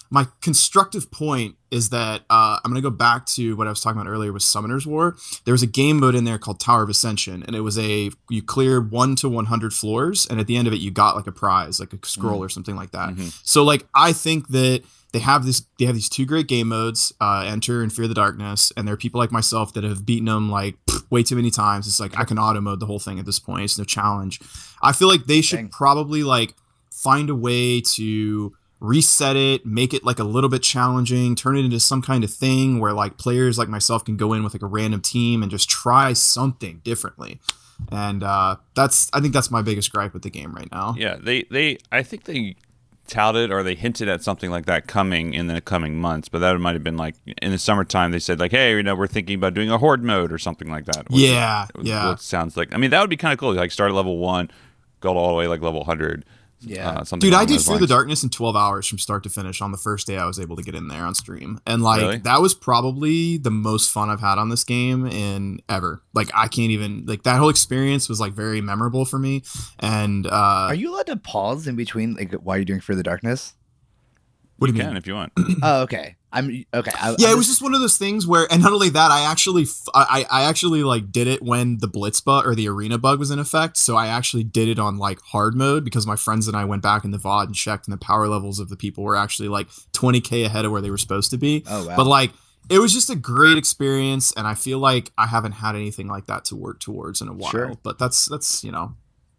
my constructive point is that I'm going to go back to what I was talking about earlier with Summoner's War. There was a game mode in there called Tower of Ascension, and it was you clear 1 to 100 floors, and at the end of it, you got like a prize, like a scroll or something like that. Mm-hmm. So like, I think that they have these 2 great game modes, Enter and Fear the Darkness, and there are people like myself that have beaten them like way too many times. It's like I can auto mode the whole thing at this point. It's no challenge. I feel like they should probably like find a way to reset it, make it like a little bit challenging, turn it into some kind of thing where like players like myself can go in with like a random team and just try something differently. And I think that's my biggest gripe with the game right now. Yeah, I think they touted or they hinted at something like that coming in the coming months, but that might have been like in the summertime. They said like, hey, you know, we're thinking about doing a horde mode or something like that. Yeah. What sounds like, I mean, that would be kind of cool. Like start at level 1, go all the way like level 100. Yeah. Dude, I did Fear the Darkness in 12 hours from start to finish on the first day I was able to get in there on stream. And like, Really? that was probably the most fun I've had on this game in ever. Like, I can't even, like, that whole experience was like very memorable for me. And Are you allowed to pause in between, like, while you're doing Fear the Darkness? what do you can mean? if you want. Oh, okay. Okay. Yeah, it was just one of those things where, and not only that, I actually like did it when the Blitz bug or the arena bug was in effect. So I actually did it on like hard mode because my friends and I went back in the VOD and checked, and the power levels of the people were actually like 20k ahead of where they were supposed to be. Oh, wow. But like, it was just a great experience, and I feel like I haven't had anything like that to work towards in a while. Sure. But that's you know.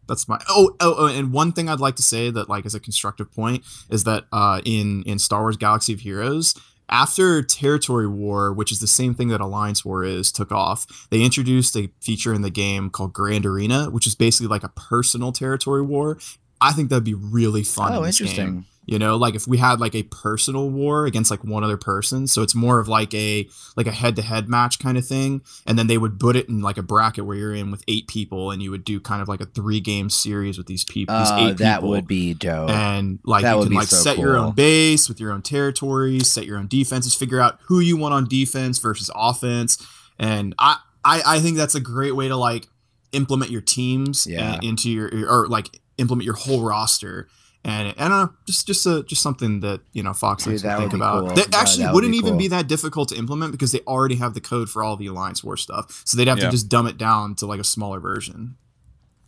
That's my and one thing I'd like to say that like is a constructive point is that in Star Wars Galaxy of Heroes, after Territory War, which is the same thing that Alliance War is, took off, they introduced a feature in the game called Grand Arena, which is basically like a personal territory war. I think that'd be really fun in this interesting. game. You know, like if we had like a personal war against like one other person, so it's more of like a head-to-head match kind of thing, and then they would put it in like a bracket where you're in with 8 people, and you would do kind of like a 3-game series with these people. These 8 that people. would be dope. And like That you would can be like so set your cool. own base with your own territories, set your own defenses, figure out who you want on defense versus offense, and I think that's a great way to like implement your teams into or like implement your whole roster. And I don't know, just something that, you know, Fox likes to think about. Cool. That actually that would wouldn't be even cool. be that difficult to implement because they already have the code for all the Alliance War stuff. So they'd have to just dumb it down to like a smaller version.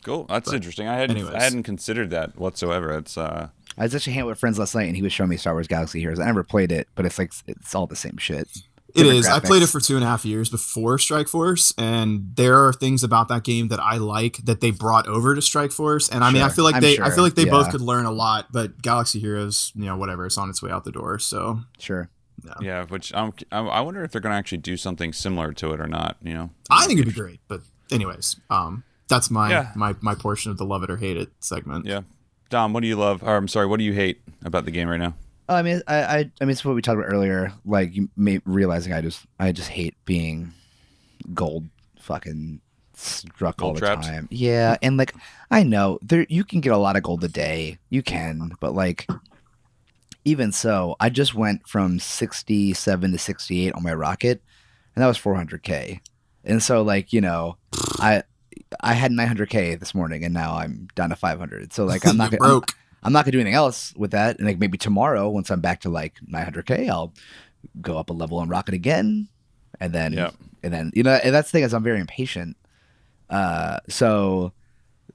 Cool. That's interesting. I hadn't considered that whatsoever. It's I was actually hanging out with friends last night, and he was showing me Star Wars Galaxy Heroes. I never played it, but it's like it's all the same shit. It Different is. I graphics. played it for 2.5 years before Strike Force, and there are things about that game that I like that they brought over to Strike Force. And I mean, I feel like they both could learn a lot, but Galaxy Heroes, you know, whatever, it's on its way out the door. So Sure. yeah, which I wonder if they're going to actually do something similar to it or not. You know, I think it'd be great. But anyways, that's my portion of the love it or hate it segment. Yeah, Dom, what do you love? Or I'm sorry, what do you hate about the game right now? I mean, I mean, it's what we talked about earlier. Like, realizing I just hate being gold fucking struck all the trapped? time. Yeah, and like I know you can get a lot of gold a day. You can, but like even so, I just went from 67 to 68 on my rocket, and that was 400k. And so like, you know, I had 900k this morning, and now I'm down to 500. So like I'm not broke. I'm not gonna do anything else with that. And like maybe tomorrow, once I'm back to like 900k, I'll go up a level on rocket again, and then you know. And that's the thing is I'm very impatient. So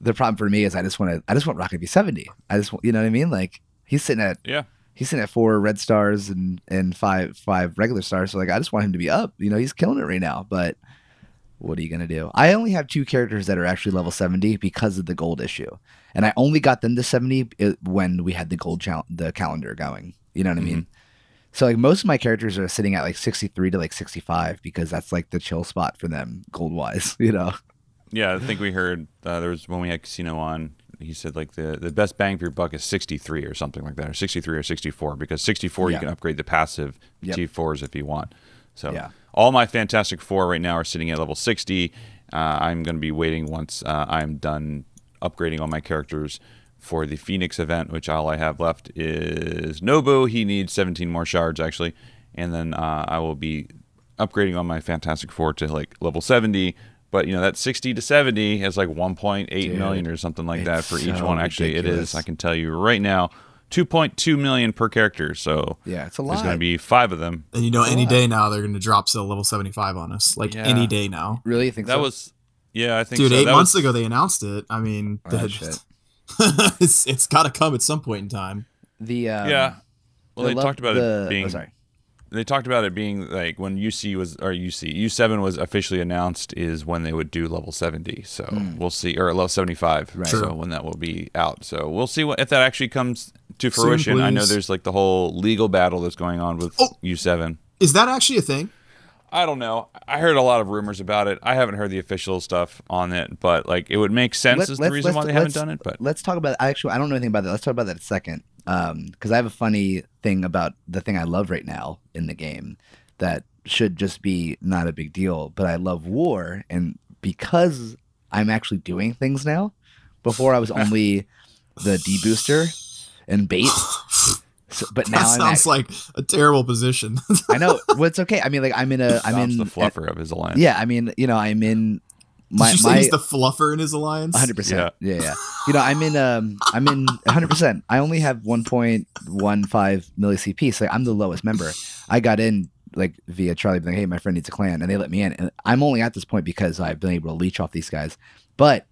the problem for me is I just want rocket to be 70. I just want, you know what I mean? Like he's sitting at 4 red stars and five regular stars. So like I just want him to be up. You know, he's killing it right now. But what are you gonna do? I only have 2 characters that are actually level 70 because of the gold issue, and I only got them to 70 when we had the gold the calendar going. You know what I mean? So like most of my characters are sitting at like 63 to like 65 because that's like the chill spot for them gold wise. You know? Yeah, I think we heard there was when we had Casino on. he said like the best bang for your buck is 63 or something like that, or 63 or 64, because 64 you can upgrade the passive T4s if you want. So all my Fantastic Four right now are sitting at level 60. I'm going to be waiting once I'm done upgrading all my characters for the Phoenix event, which all I have left is Nobu. He needs 17 more shards actually, and then I will be upgrading on my Fantastic Four to like level 70. But, you know, that 60 to 70 is like 1.8 million or something like that for each one. Actually, ridiculous. It is. I can tell you right now, 2.2 million per character. So yeah, it's a lot. There's going to be 5 of them. And, you know, any day now they're going to drop to level 75 on us. Like any day now. Really? You think that so? was, yeah, I think Dude, so. 8 months ago they announced it. I mean, shit. it's got to come at some point in time. Well, they talked about it being. Oh, sorry. They talked about it being like when U7 was officially announced is when they would do level 70. So we'll see, or level 75. Right. So when that will be out. So we'll see if that actually comes to fruition. I know there's like the whole legal battle that's going on with U7. Is that actually a thing? I don't know. I heard a lot of rumors about it. I haven't heard the official stuff on it, but like it would make sense as the reason why they haven't done it. But let's talk about. Actually, I don't know anything about that. Let's talk about that in a second. Because I have a funny thing about the thing I love right now in the game that should just be not a big deal, but I love war, and because I'm actually doing things now. Before I was only the debooster and bait. But now that sounds like a terrible position. I know. Well, it's okay. I mean, like I'm in the fluffer of his alliance. Yeah, I mean, you know, I'm in. Did you say he's the fluffer in his alliance? 100%. Yeah. You know, I'm in 100%. I only have 1.15 milli CP, so I'm the lowest member. I got in like via Charlie being like, hey, my friend needs a clan, and they let me in. And I'm only at this point because I've been able to leech off these guys. But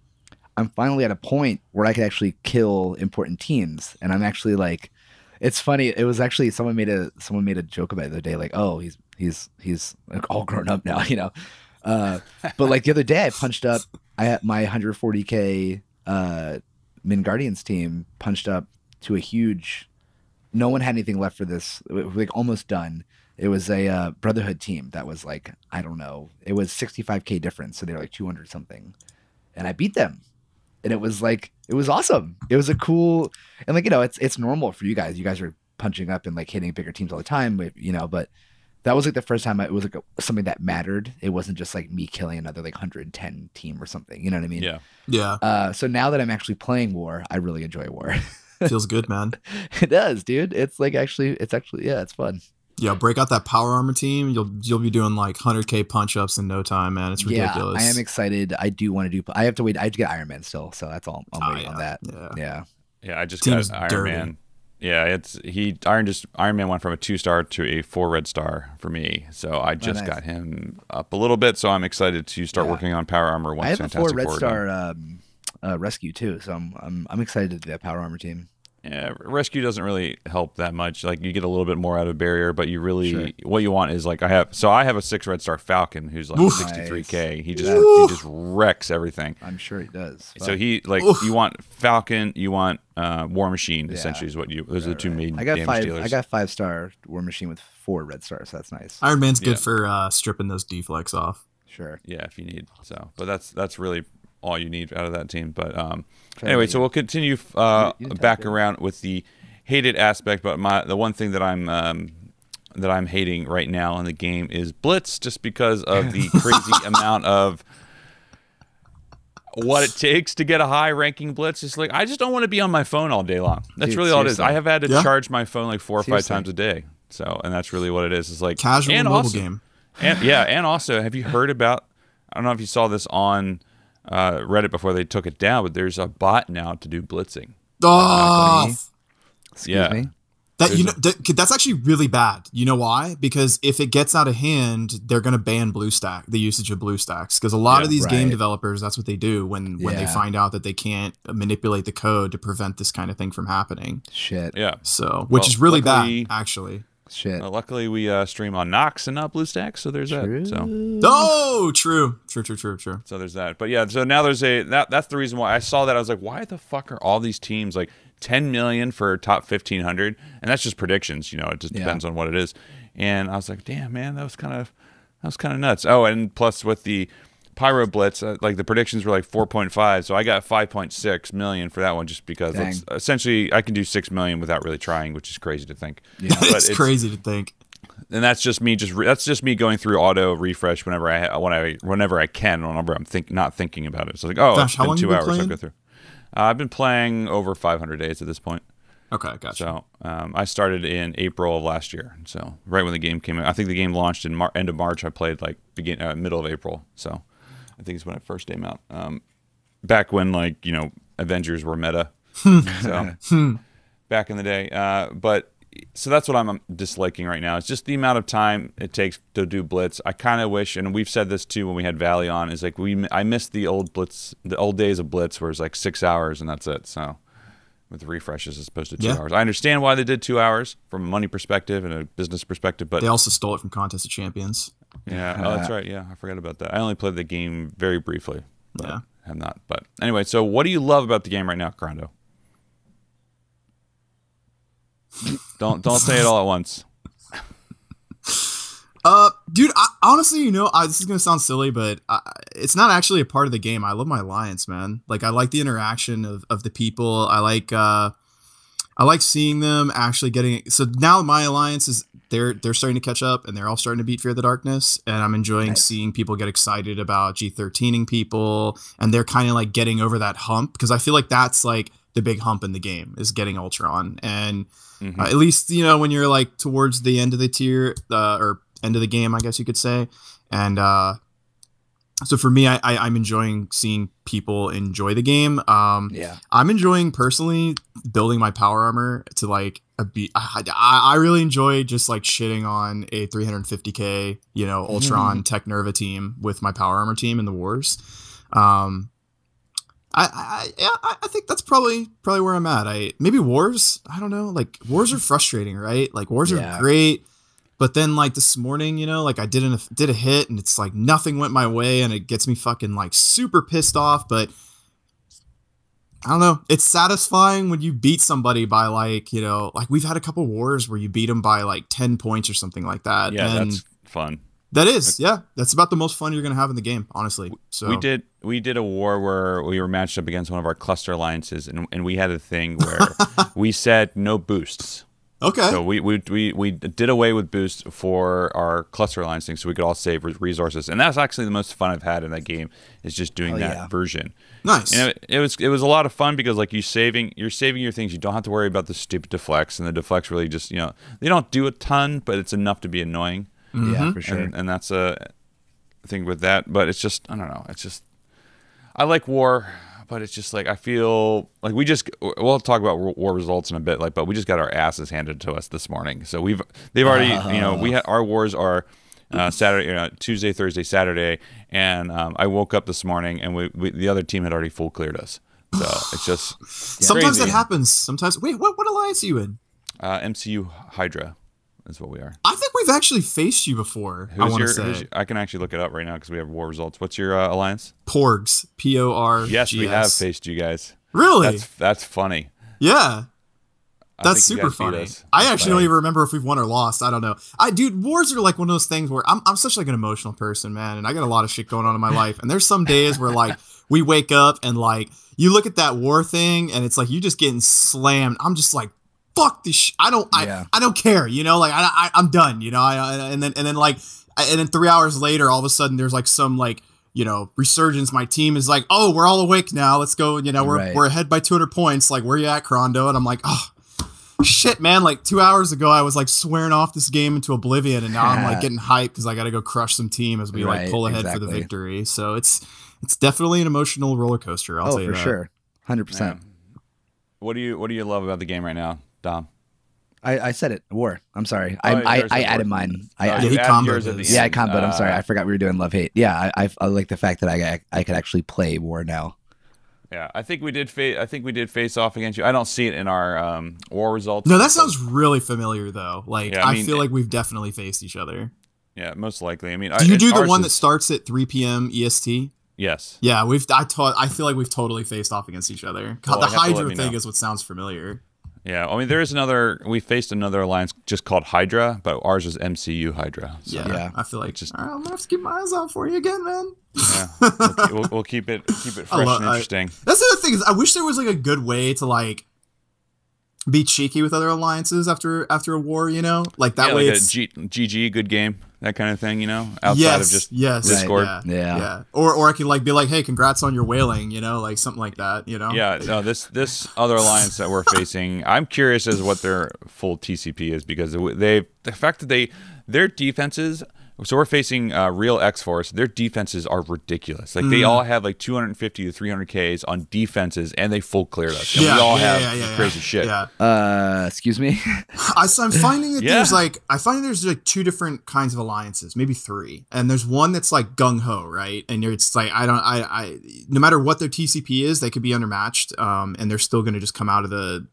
I'm finally at a point where I can actually kill important teams, and I'm actually like, it's funny. It was actually someone made a joke about it the other day, like, oh, he's like all grown up now, you know. But like the other day, I had my 140k Min Guardians team punched up to a huge. No one had anything left for this. Like almost done. It was a Brotherhood team that was like, I don't know. It was 65k difference, so they were like 200 something, and I beat them, and it was awesome. It was a cool, and like, you know, it's normal for you guys. You guys are punching up and like hitting bigger teams all the time, you know, but. That was like the first time it was like something that mattered. It wasn't just like me killing another like 110 team or something. You know what I mean? Yeah. Yeah. So now that I'm actually playing war, I really enjoy war. Feels good, man. It does, dude. It's like it's fun. Yeah, break out that power armor team. You'll be doing like 100k punch ups in no time, man. It's ridiculous. Yeah, I am excited. I do want to do. I have to wait. I have to get Iron Man still, so that's all. I'm waiting on that. Yeah. I just got Iron Man. Yeah, Iron Man went from a 2-star to a 4 red star for me. So I just got him up a little bit. So I'm excited to start working on power armor once Fantastic Four. I have a 4 red star rescue too. So I'm excited to do that power armor team. Yeah, rescue doesn't really help that much. Like you get a little bit more out of barrier, but you really what you want is like I have a 6 red star Falcon who's like 63k. He just wrecks everything. I'm sure he does. So he like you want Falcon, you want War Machine essentially is what those are the two main damage dealers. I got 5-star War Machine with 4 red stars. So that's nice. Iron Man's good for stripping those deflects off. Sure. Yeah, if you need. So, but that's really all you need out of that team. But anyway, so we'll continue back around with the hated aspect. But the one thing that I'm hating right now in the game is Blitz, just because of the crazy amount of what it takes to get a high ranking Blitz. It's like I just don't want to be on my phone all day long. That's really all it is. I have had to charge my phone like 4 or 5 times a day. So, and that's really what it is. It's like casual mobile game. And also, have you heard about? I don't know if you saw this on Reddit before they took it down, but there's a bot now to do blitzing. Oh, excuse me. That's actually really bad. You know why? Because if it gets out of hand, they're going to ban BlueStack, the usage of BlueStacks. Because a lot of these game developers, that's what they do when they find out that they can't manipulate the code to prevent this kind of thing from happening. Shit. Yeah. So, which is really bad, actually. Shit. Luckily, we stream on Nox and not BlueStacks, so there's that. So. Oh, true. So there's that. But yeah, so now there's that's the reason why I saw that. I was like, why the fuck are all these teams like 10 million for top 1,500? And that's just predictions, you know. It just depends on what it is. And I was like, damn, man, that was kind of nuts. Oh, and plus with the Pyro Blitz, like the predictions were like 4.5, so I got 5.6 million for that one just because it's, essentially I can do 6 million without really trying, which is crazy to think. Yeah, it's crazy to think. And that's just me. That's just me going through auto refresh whenever I can, whenever I'm not thinking about it. So like, oh, it's been 2 hours. I'll go through. I've been playing over 500 days at this point. Okay, gotcha. So I started in April of last year. So right when the game came out, I think the game launched in end of March. I played like middle of April. So I think it's when it first came out. Back when like Avengers were meta. So back in the day. But so that's what I'm disliking right now. It's just the amount of time it takes to do Blitz. I kind of wish, and we've said this too when we had Valley on, is like I missed the old Blitz, the old days of Blitz, where it's like 6 hours and that's it. So with the refreshes as opposed to 2 hours. I understand why they did 2 hours from a money perspective and a business perspective, but they also stole it from Contest of Champions. Yeah, oh, that's right. Yeah, I forgot about that. I only played the game very briefly. Yeah, have not. But anyway, so what do you love about the game right now, Crondo? Don't say it all at once. Dude, honestly, this is gonna sound silly, but it's not actually a part of the game. I love my alliance, man. Like, I like the interaction of the people. I like seeing them actually getting. So now my alliance is they're starting to catch up, and they're all starting to beat Fear the Darkness, and I'm enjoying seeing people get excited about G13ing people, and they're kind of like getting over that hump, because I feel like that's like the big hump in the game is getting Ultron, and at least when you're like towards the end of the tier or end of the game, I guess you could say. And so for me, I'm enjoying seeing people enjoy the game. I'm enjoying personally building my power armor to like I really enjoy just like shitting on a 350k Ultron Tech Nerva team with my power armor team in the wars. I think that's probably where I'm at. Maybe wars. I don't know. Like, wars are frustrating, right? Like, wars are great, but then like this morning, like I did a hit and it's like nothing went my way, and it gets me fucking like super pissed off. But I don't know. It's satisfying when you beat somebody by like like we've had a couple wars where you beat them by like 10 points or something like that. Yeah, and that's fun. That is, yeah. That's about the most fun you're gonna have in the game, honestly. So we did a war where we were matched up against one of our cluster alliances, and we had a thing where we said no boosts. Okay. So we did away with boosts for our cluster alliance thing, so we could all save resources, and that's actually the most fun I've had in that game, is just doing that version. Nice. And it was a lot of fun, because like you're saving your things. You don't have to worry about the stupid deflects, and the deflects really just they don't do a ton, but it's enough to be annoying. Yeah, for sure. And that's a thing with that. But it's just, I don't know. It's just, I like war, but it's just like, I feel like we'll talk about war results in a bit, but we just got our asses handed to us this morning. So they've already, our wars are Saturday, Tuesday, Thursday, Saturday. And I woke up this morning and the other team had already full cleared us. So it's just sometimes that happens. Sometimes, wait, what alliance are you in? MCU Hydra. That's what we are. I think we've actually faced you before. I can actually look it up right now because we have war results. What's your alliance? Porgs. Porgs. Yes, we have faced you guys. Really? That's funny. Yeah. That's super funny. I actually don't even remember if we've won or lost. I don't know. Dude, wars are like one of those things where I'm such like an emotional person, man, and I got a lot of shit going on in my life. And there's some days where like we wake up and like you look at that war thing and it's like you just getting slammed. I'm just like, fuck this shit. I don't care, like I'm done, and then 3 hours later, all of a sudden there's like some like, resurgence. My team is like, oh, we're all awake now. Let's go. We're ahead by 200 points. Like, where you at, Crondo? And I'm like, oh shit, man. Like 2 hours ago, I was like swearing off this game into oblivion. And now I'm like getting hyped because I got to go crush some team as we like pull ahead for the victory. So it's definitely an emotional roller coaster. I'll tell you that. For sure. 100%. What do you love about the game right now, Dom? I said it. War. I'm sorry. I added mine. He comboed it. Yeah, I comboed. I'm sorry. I forgot we were doing love hate. Yeah, I like the fact that I could actually play war now. Yeah, I think we did face off against you. I don't see it in our war results. No, that sounds really familiar though. Like yeah, I feel like we've definitely faced each other. Yeah, most likely. I mean, do you do the one that starts at 3 p.m. EST? Yes. Yeah, I feel like we've totally faced off against each other. God, the Hydra thing is what sounds familiar. Yeah, I mean, there is another. We faced another alliance just called Hydra, but ours was MCU Hydra. So. Yeah, I feel like all right, I'm gonna have to keep my eyes out for you again, man. Yeah, we'll keep it fresh and interesting. That's the other thing is, I wish there was like a good way to like be cheeky with other alliances after a war. You know, like that way. Like it's GG, good game, that kind of thing. You know, outside of just Discord. Right, yeah. Or I could like be like, hey, congrats on your whaling. You know, like something like that. You know. Yeah. No, this other alliance that we're facing, I'm curious as what their full TCP is, because the fact that their defenses. So we're facing real X-Force. Their defenses are ridiculous. Like they all have like 250 to 300 Ks on defenses, and they full cleared us. And we all have crazy shit. Yeah. Excuse me. I'm finding that there's like two different kinds of alliances, maybe three, and there's one that's like gung ho, right? And it's like I no matter what their TCP is, they could be undermatched, and they're still going to just come out of the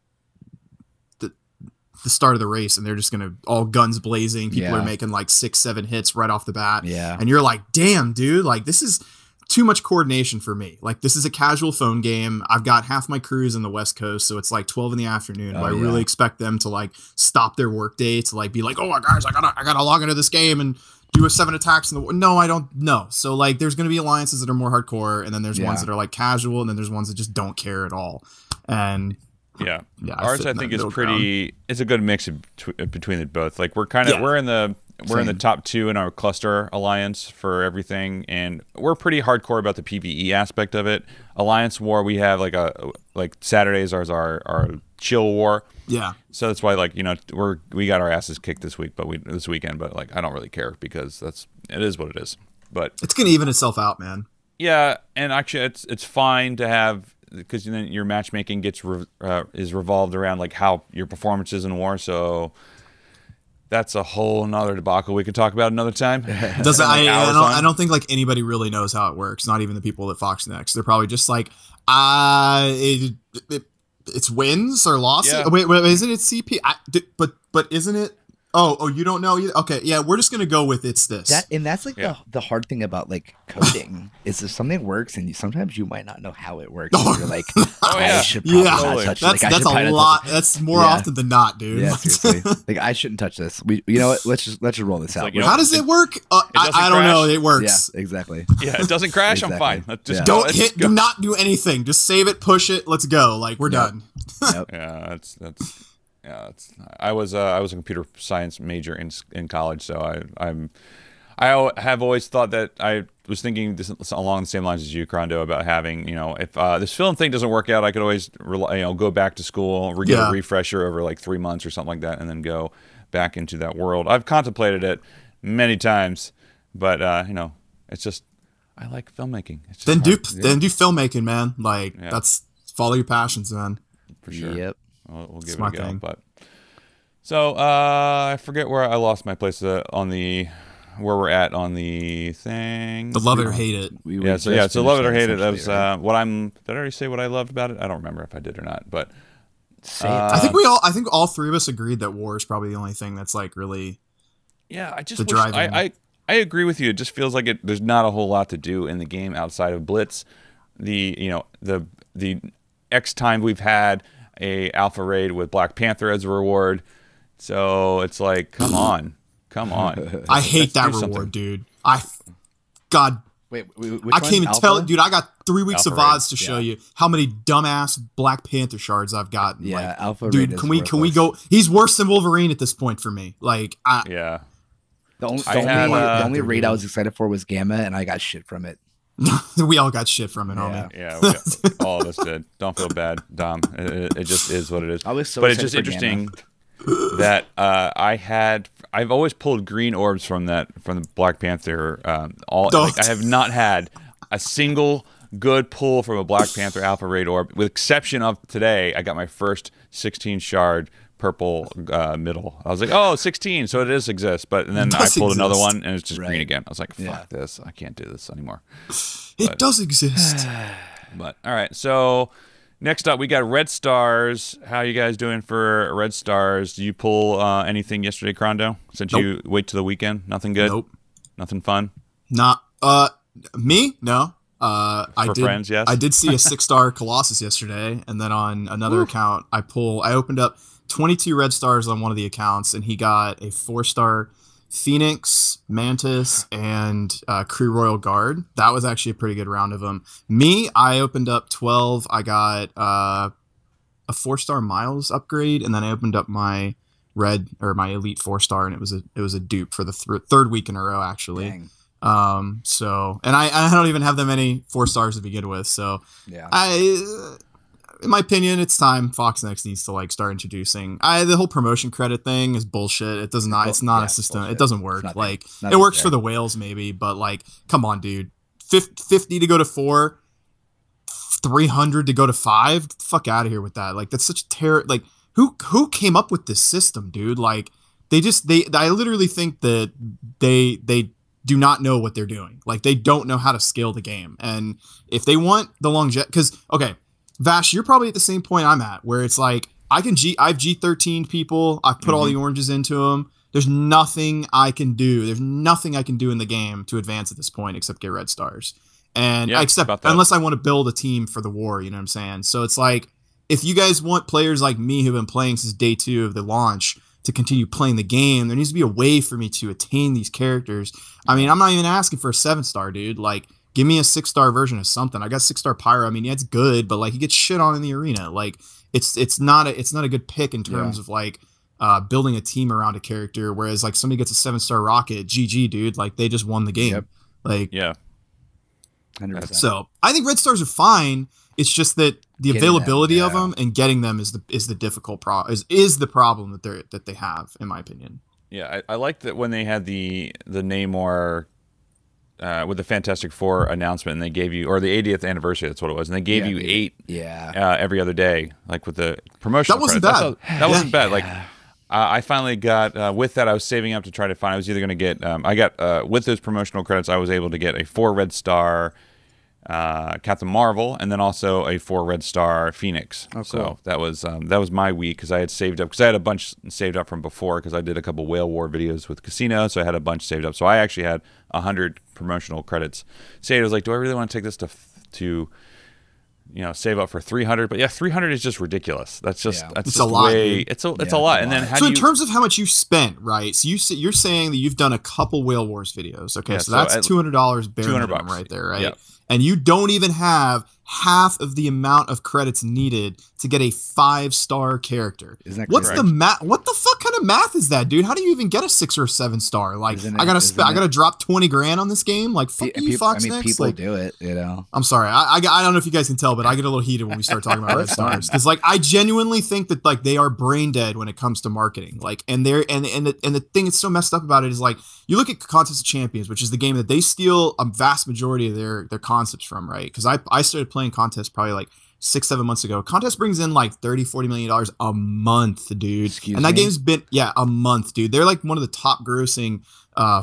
start of the race, and they're just gonna all guns blazing. People are making like 6-7 hits right off the bat. Yeah. And you're like, damn, dude, like this is too much coordination for me. Like this is a casual phone game. I've got half my crews in the West Coast, so it's like 12 in the afternoon. I really expect them to like stop their work day to like be like, oh my guys, I gotta log into this game and do 7 attacks in the no, I don't know. So like there's gonna be alliances that are more hardcore, and then there's ones that are like casual, and then there's ones that just don't care at all. And yeah, ours I think is pretty. It's a good mix between the both. Like we're in the top 2 in our cluster alliance for everything, and we're pretty hardcore about the PvE aspect of it. Alliance war, we have like Saturdays are our chill war. Yeah. So that's why we got our asses kicked this weekend, but like I don't really care because it is what it is. But it's gonna even itself out, man. Yeah, and actually it's fine to have. Because then your matchmaking is revolved around like how your performance is in war, so that's a whole nother debacle we could talk about another time. I don't think like anybody really knows how it works. Not even the people at Fox Next. They're probably just like, it's wins or losses. Yeah. Wait, isn't it CP? But isn't it? Oh, you don't know either? Okay, yeah, we're just gonna go with it's this. That's like the hard thing about like coding is if something works and sometimes you might not know how it works. And you're like, I should probably not touch it. That's a lot. That's more often than not, dude. Yeah, seriously. Like I shouldn't touch this. You know what? Let's just roll this out. How does it work? I don't know. It works. Yeah, exactly. Yeah, it doesn't crash. Exactly. I'm fine. Just do not do anything. Just save it, push it. Let's go. Like we're done. Yep. Yeah, I was a computer science major in college, so I have always thought that I was thinking this along the same lines as you, Crondo, about having, if this film thing doesn't work out, I could always go back to school, get a refresher over like 3 months or something like that, and then go back into that world. I've contemplated it many times, but it's just I like filmmaking. It's just then do filmmaking, man. Like that's follow your passions, man. For sure. Yep. We'll give it a go. But so I forget where I lost my place where we're at on the thing. The love it or hate it. So love it or hate it. That was did I already say what I loved about it? I don't remember if I did or not, but I think all three of us agreed that war is probably the only thing that's like really. Yeah, I just wish, I agree with you. It just feels like there's not a whole lot to do in the game outside of Blitz. The X time we've had a alpha raid with Black Panther as a reward, so it's like, come on. I hate that reward, dude. Wait, I can't even tell it, dude. I got 3 weeks of VODs to show you how many dumbass Black Panther shards I've gotten. Yeah, like, alpha dude. raid Can we go? He's worse than Wolverine at this point for me. Like, yeah. The only raid I was excited for was Gamma, and I got shit from it. We all got shit from it, homie. Yeah, all of us did. Don't feel bad, Dom. It just is what it is. I was so but it's excited just for interesting that I've always pulled green orbs from the Black Panther. I have not had a single good pull from a Black Panther Alpha Raid orb, with exception of today. I got my first 16 shard purple middle. I was like, oh, 16, so it does exist. But and then I pulled another one, and it's just green again. I was like, fuck this. I can't do this anymore. It does exist. But all right, so next up, we got Red Stars. How you guys doing for Red Stars? Did you pull anything yesterday, Crondo? Since you wait till the weekend, nothing good. Nope. Nothing fun. Not me. No. For friends, yes. I did see a 6-star Colossus yesterday, and then on another account, I opened up 22 red stars on one of the accounts, and he got a 4-star Phoenix, Mantis, and Crew Royal Guard. That was actually a pretty good round of them. Me, I opened up 12. I got a 4-star Miles upgrade, and then I opened up my my Elite 4-star, and it was a dupe for the third week in a row, actually. Dang. So, and I don't even have that many 4-stars to begin with. So Yeah. In my opinion, it's time Foxnex needs to like start introducing. The whole promotion credit thing is bullshit. It does not. It's not a system. Bullshit. It doesn't work. It's Like nothing it works there. for the whales maybe, but like, come on, dude. 50 to go to 4, 300 to go to 5. Get the fuck out of here with that. Like that's such terror. Like who came up with this system, dude? Like I literally think that they do not know what they're doing. Like they don't know how to scale the game. And if they want the longevity, because okay. Vash, you're probably at the same point I'm at, where it's like I've G13 people. I've put all the oranges into them. There's nothing I can do. There's nothing I can do in the game to advance at this point except get red stars. And unless I want to build a team for the war, you know what I'm saying? So it's like if you guys want players like me who've been playing since day 2 of the launch to continue playing the game, there needs to be a way for me to attain these characters. I mean, I'm not even asking for a 7-star, dude. Like, give me a 6-star version of something. I got 6-star Pyro. I mean, yeah, it's good, but like he gets shit on in the arena. Like it's not a good pick in terms of like building a team around a character. Whereas like somebody gets a 7-star Rocket, GG, dude. Like they just won the game. Yep. Like 100%. So I think red stars are fine. It's just that the availability of them and getting them is the difficult is the problem that they have, in my opinion. Yeah, I like that when they had the Namor. With the Fantastic Four announcement, and they gave you, or the 80th anniversary, that's what it was, and they gave you 8 every other day, like with the promotional. That wasn't credits. bad. That wasn't bad. Like I finally got with that. I was saving up to try to find. I was either going to get. I got with those promotional credits. I was able to get a 4 red star Captain Marvel, and then also a 4 red star Phoenix. Oh, cool. So that was my week because I had saved up, because I had a bunch saved up from before, because I did a couple Whale War videos with Casino, so I had a bunch saved up. So I actually had 100 promotional credits saved. I was like, do I really want to take this to save up for 300? But yeah, 300 is just ridiculous. That's a lot. It's a lot. And then in terms of how much you spent, right? So you're saying that you've done a couple Whale Wars videos. Okay, so that's $200 bare minimum right there, right? Yep. And you don't even have half of the amount of credits needed to get a 5-star character. Isn't that What's correct? the math? What the fuck kind of math is that, dude? How do you even get a 6 or 7-star? Like, I gotta drop 20 grand on this game. Like, fuck you, Fox. I mean, people do it, you know. I'm sorry. I don't know if you guys can tell, but I get a little heated when we start talking about red stars, because like I genuinely think that like they are brain dead when it comes to marketing. Like, and the thing that's so messed up about it is like you look at Contest of Champions, which is the game that they steal a vast majority of their concepts from, right? Because I started playing Contest probably like 6-7 months ago. Contest brings in like $30-40 million a month, dude. That game's been a month, dude. They're like one of the top grossing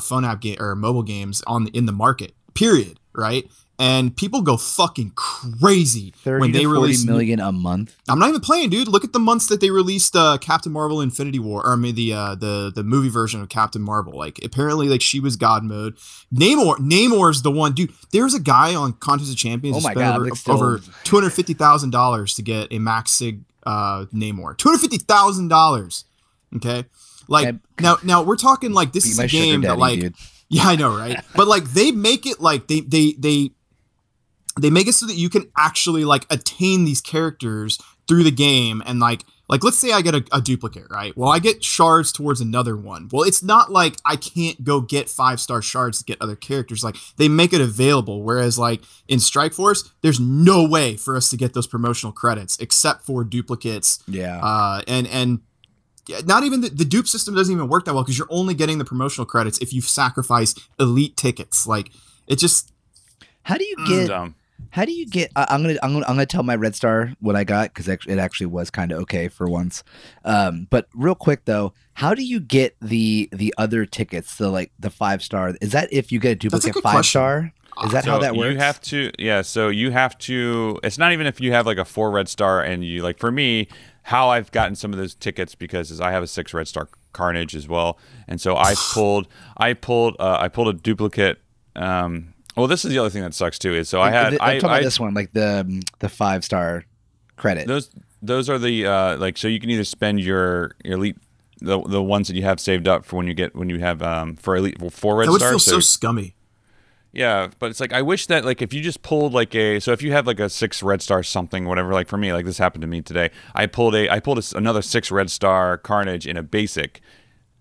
phone app game or mobile games in the market, period, right? And people go fucking crazy when they release 40 million a month. I'm not even playing, dude. Look at the months that they released Captain Marvel Infinity War, or I mean the movie version of Captain Marvel. Like apparently, like she was God mode. Namor's the one, dude. There's a guy on Contest of Champions who spent over $250,000 to get a max sig Namor. $250,000. Okay, like now we're talking like this is a game that like. Dude. Yeah, I know, right? But like they make it like they make it so that you can actually like attain these characters through the game, and like let's say I get a duplicate, right? Well, I get shards towards another one. Well, it's not like I can't go get 5-star shards to get other characters. Like they make it available, whereas like in Strike Force, there's no way for us to get those promotional credits except for duplicates. Yeah. And not even the dupe system doesn't even work that well because you're only getting the promotional credits if you sacrifice elite tickets. Like it just. How do you get? I'm gonna tell my red star what I got because it actually was kind of okay for once. But real quick though, how do you get the other tickets? So like the 5-star, is that if you get a duplicate 5-star? Is that how that works? You have to, yeah. So you have to. It's not even if you have like a 4 red star and you like. For me, how I've gotten some of those tickets because I have a 6 red star Carnage as well, and so I pulled a duplicate. Well, this is the other thing that sucks too. Is so Like, I'm talking about this one, like the 5-star credit. Those are the like, so you can either spend your elite, the ones that you have saved up for when you have for elite 4 red That would stars. feel so scummy. Yeah, but it's like I wish that like if you just pulled like so if you have like a 6 red star something, whatever, like for me, like this happened to me today. I pulled another 6 red star Carnage in a basic,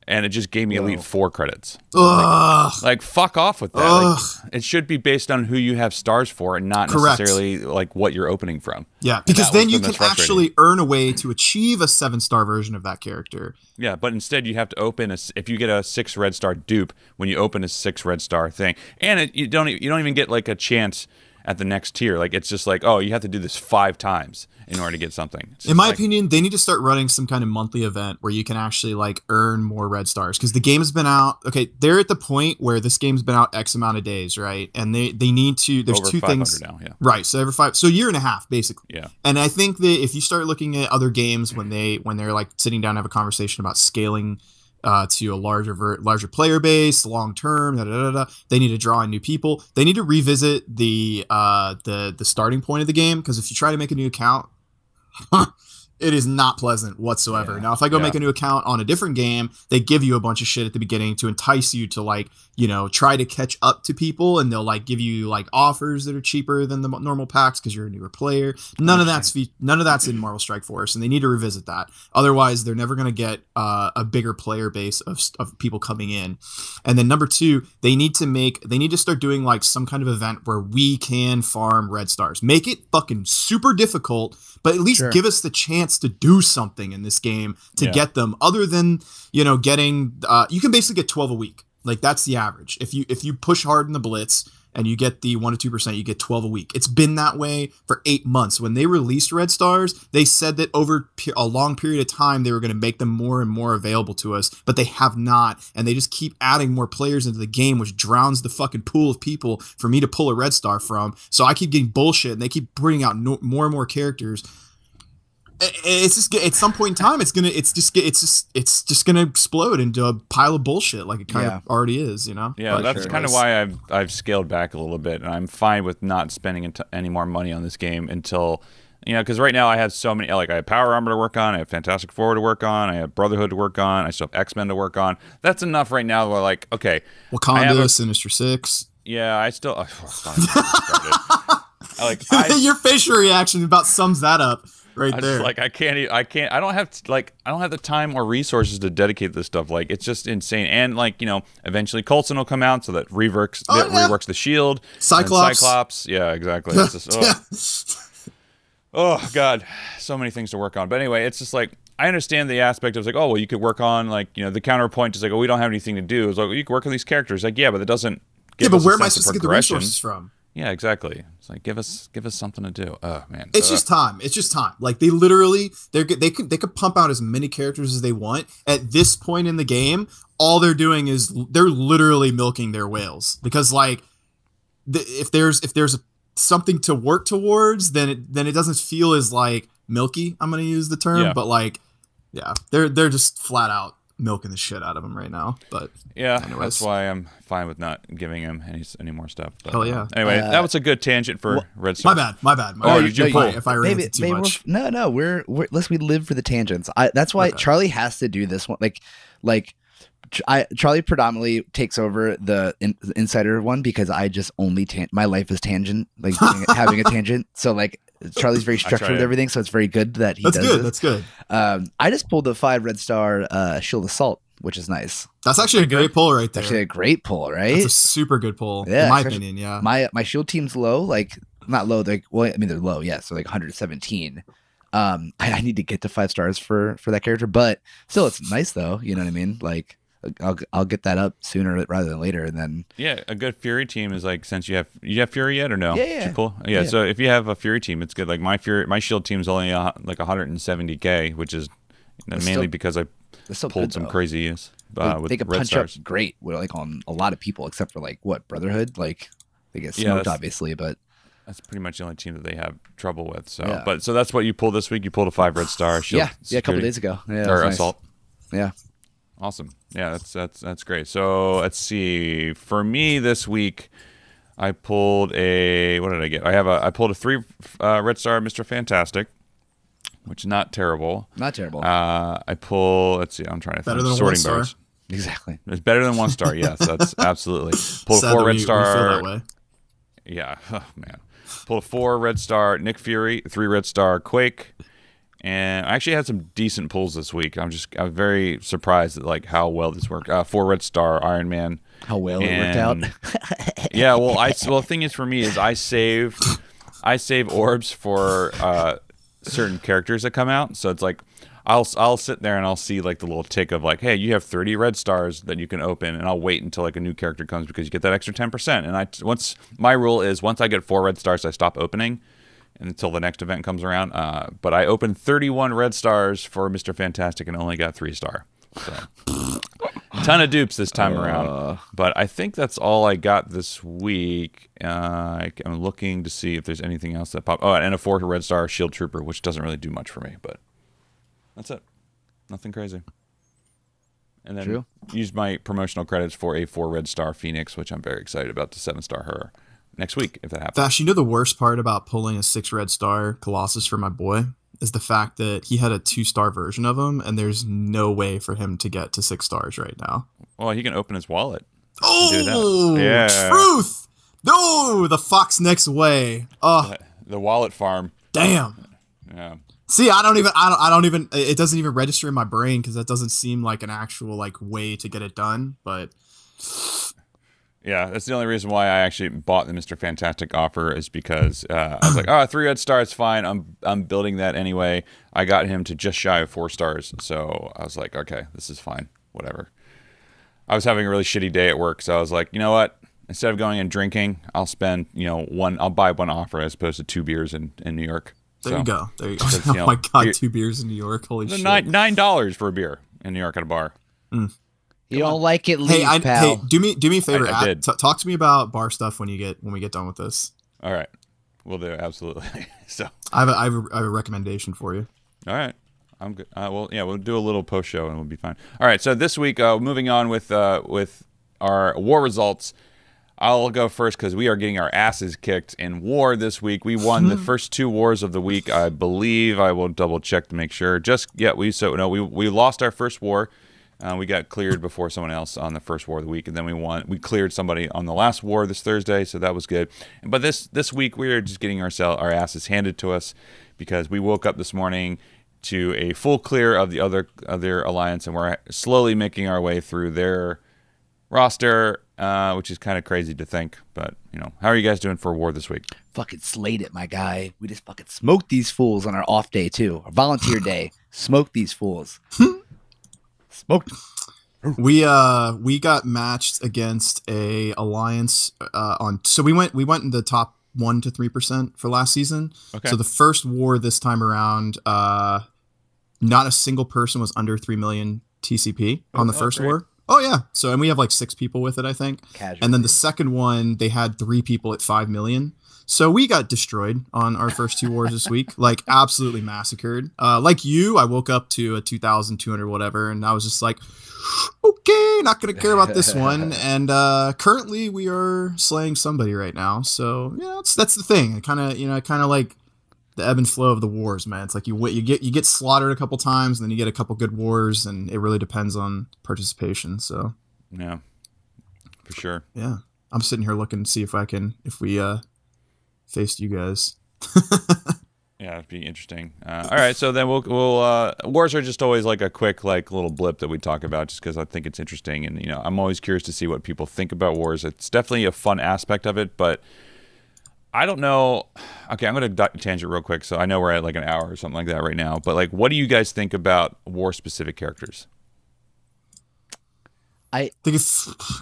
and it just gave me elite 4 credits. Like fuck off with that. Like, it should be based on who you have stars for, and not necessarily like what you're opening from. Yeah, because then you can actually earn a way to achieve a 7-star version of that character. Yeah, but instead you have to open if you get a 6 red star dupe when you open a 6 red star thing, and you don't even get like a chance at the next tier. Like it's just like, oh, you have to do this 5 times in order to get something. In my opinion, they need to start running some kind of monthly event where you can actually like earn more red stars, because the game has been out. Okay, they're at the point where this game's been out X amount of days, right? And they need to. There's over 2 things now, yeah. Right. So every 5, so a year and a half basically. Yeah. And I think that if you start looking at other games when they're like sitting down and have a conversation about scaling to a larger player base long term, they need to draw in new people. They need to revisit the starting point of the game, because if you try to make a new account, it is not pleasant whatsoever. Yeah. Now, if I go make a new account on a different game, they give you a bunch of shit at the beginning to entice you to like, try to catch up to people, and they'll like give you like offers that are cheaper than the normal packs because you're a newer player. None of that's in Marvel Strike Force, and they need to revisit that. Otherwise, they're never going to get a bigger player base of people coming in. And then number 2, they need to start doing like some kind of event where we can farm red stars. Make it fucking super difficult, but at least give us the chance to do something in this game to get them, other than, getting, you can basically get 12 a week. Like that's the average. If you push hard in the blitz and you get the 1 to 2%, you get 12 a week. It's been that way for 8 months. When they released red stars, they said that over a long period of time, they were going to make them more and more available to us, but they have not. And they just keep adding more players into the game, which drowns the fucking pool of people for me to pull a red star from. So I keep getting bullshit, and they keep bringing out more and more characters. It's just at some point in time, it's just gonna explode into a pile of bullshit, like it kind of already is, Yeah, but that's kind of why I've scaled back a little bit, and I'm fine with not spending any more money on this game until, because right now I have so many. Like I have Power Armor to work on, I have Fantastic Four to work on, I have Brotherhood to work on, I still have X-Men to work on. That's enough right now. Where like, okay, Wakanda, Sinister Six. Yeah, I still. Your facial reaction about sums that up. Right there. Just, like I don't have the time or resources to dedicate this stuff. Like it's just insane. And like, eventually Coulson will come out, so that reworks the shield. Cyclops. Yeah, exactly. It's just, oh god, so many things to work on. But anyway, it's just like, I understand the aspect of like, oh well, you could work on like, the counterpoint is like, oh, we don't have anything to do. It's like, well, you can work on these characters. Like, yeah, but it doesn't give us where a am I sense of supposed to get the resources from? Yeah, exactly. It's like, give us something to do. Oh man, it's just time. It's just time. Like they literally, they could pump out as many characters as they want at this point in the game. All they're doing is they're literally milking their whales, because like if there's something to work towards, then it doesn't feel as like milky. I'm gonna use the term, but like they're just flat out milking the shit out of him right now. But anyways. That's why I'm fine with not giving him any more stuff. But, hell yeah. Anyway, that was a good tangent for Red Star. My bad. Did you pull? If I ranted too much. No, we live for the tangents. That's why Charlie has to do this one. Charlie predominantly takes over the insider one, because I just only my life is tangent, like having a tangent. So like Charlie's very structured with everything, so it's very good that he does this. That's good. I just pulled the 5 red star Shield Assault, which is nice. That's actually a great pull right there. Actually a great pull, right? That's a super good pull, in my opinion. Yeah. My shield team's low, like not low. They're low, yeah. So like 117. I need to get to 5 stars for that character, but still, it's nice though. You know what I mean? Like I'll get that up sooner rather than later, and then a good Fury team is like, since you have Fury yet or no? Yeah. Cool. Yeah. So if you have a Fury team, it's good. Like my shield team's only like 170k, which is mainly because I pulled some crazy use. They could red punch stars. up great with like on a lot of people, except for like Brotherhood. Like they get smoked obviously, but that's pretty much the only team that they have trouble with. So, so that's what you pulled this week. You pulled a 5 red star shield. A couple days ago. Yeah, or assault. Nice. Yeah. Awesome. Yeah, that's great. So let's see. For me this week, I pulled a, what did I get? I pulled a 3 red star Mr. Fantastic, which is not terrible. Not terrible. I pull, let's see, I'm trying to think. Better than a Sorting 1 star. Exactly. It's better than 1 star. Yes, that's absolutely. Pulled a Sad 4 that red we star. feel that way. Yeah, oh, man. Pulled a 4 red star Nick Fury, 3 red star Quake, and I actually had some decent pulls this week. I'm very surprised at like how well this worked. 4 red star Iron Man. How well it worked out. Yeah, well, the thing is for me is I save orbs for certain characters that come out. So it's like I'll sit there and I'll see like the little tick of like, hey, you have 30 red stars that you can open, and I'll wait until like a new character comes because you get that extra 10%. And my rule is once I get 4 red stars, I stop opening until the next event comes around. But I opened 31 red stars for Mr. Fantastic and only got 3 star. So ton of dupes this time around. But I think that's all I got this week. I'm looking to see if there's anything else that popped. Oh, and a 4 red star Shield Trooper, which doesn't really do much for me, but that's it. Nothing crazy. And then used my promotional credits for a 4 red star Phoenix, which I'm very excited about, to 7-star her next week if that happens. Vash, you know the worst part about pulling a 6 red star Colossus for my boy is the fact that he had a 2-star version of him, and there's no way for him to get to 6 stars right now. Well, he can open his wallet. Oh, yeah. Truth! No, the Fox Next way. Oh, The wallet farm. damn. Yeah. See, I don't even. It doesn't even register in my brain because that doesn't seem like an actual like way to get it done. But yeah, that's the only reason why I actually bought the Mr. Fantastic offer is because I was like, 3 red stars, fine. I'm building that anyway. I got him to just shy of 4 stars, so I was like, okay, this is fine, whatever. I was having a really shitty day at work, so I was like, you know what? Instead of going and drinking, I'll spend I'll buy 1 offer as opposed to 2 beers in New York. There you go. Because, oh my god, 2 beers in New York. Holy shit. $9 for a beer in New York at a bar. You don't like it, leave, pal. Hey, do me a favor. I did. Talk to me about bar stuff when we get done with this. All right, we'll do absolutely. So I have a recommendation for you. All right, I'm good. We'll do a little post show and we'll be fine. All right, so this week, moving on with our war results. I'll go first because we are getting our asses kicked in war this week. We won the first 2 wars of the week, I believe. I will double check to make sure. We lost our first war. We got cleared before someone else on the first war of the week, and then we won. We cleared somebody on the last war this Thursday, so that was good. But this week we are just getting our asses handed to us because we woke up this morning to a full clear of the other alliance, and we're slowly making our way through their roster, which is kind of crazy to think. But how are you guys doing for war this week? Fucking slayed it, my guy. We just fucking smoked these fools on our off day too, our volunteer day. Smoked these fools. Smoked. We got matched against a alliance so we went in the top 1 to 3% for last season. Okay. So the first war this time around, not a single person was under 3 million TCP on the first great. war. Oh yeah. So and we have like 6 people with it, I think. Casual. And then the second one, they had 3 people at 5 million. So we got destroyed on our first 2 wars this week, like absolutely massacred. Like you, I woke up to a 2,200 whatever, and I was just like, okay, not gonna care about this one. And currently, we are slaying somebody right now. So yeah, that's the thing. I kind of like the ebb and flow of the wars, man. It's like you get slaughtered a couple times, and then you get a couple good wars, and it really depends on participation. So Yeah, for sure. yeah, I'm sitting here looking to see if we faced you guys. Yeah, it'd be interesting. All right, so then we'll wars are just always like a quick little blip that we talk about just because I think it's interesting, and I'm always curious to see what people think about wars. It's definitely a fun aspect of it, but I don't know. Okay, I'm going to tangent real quick. So I know we're at like an hour or something like that right now, but like, what do you guys think about war specific characters? I think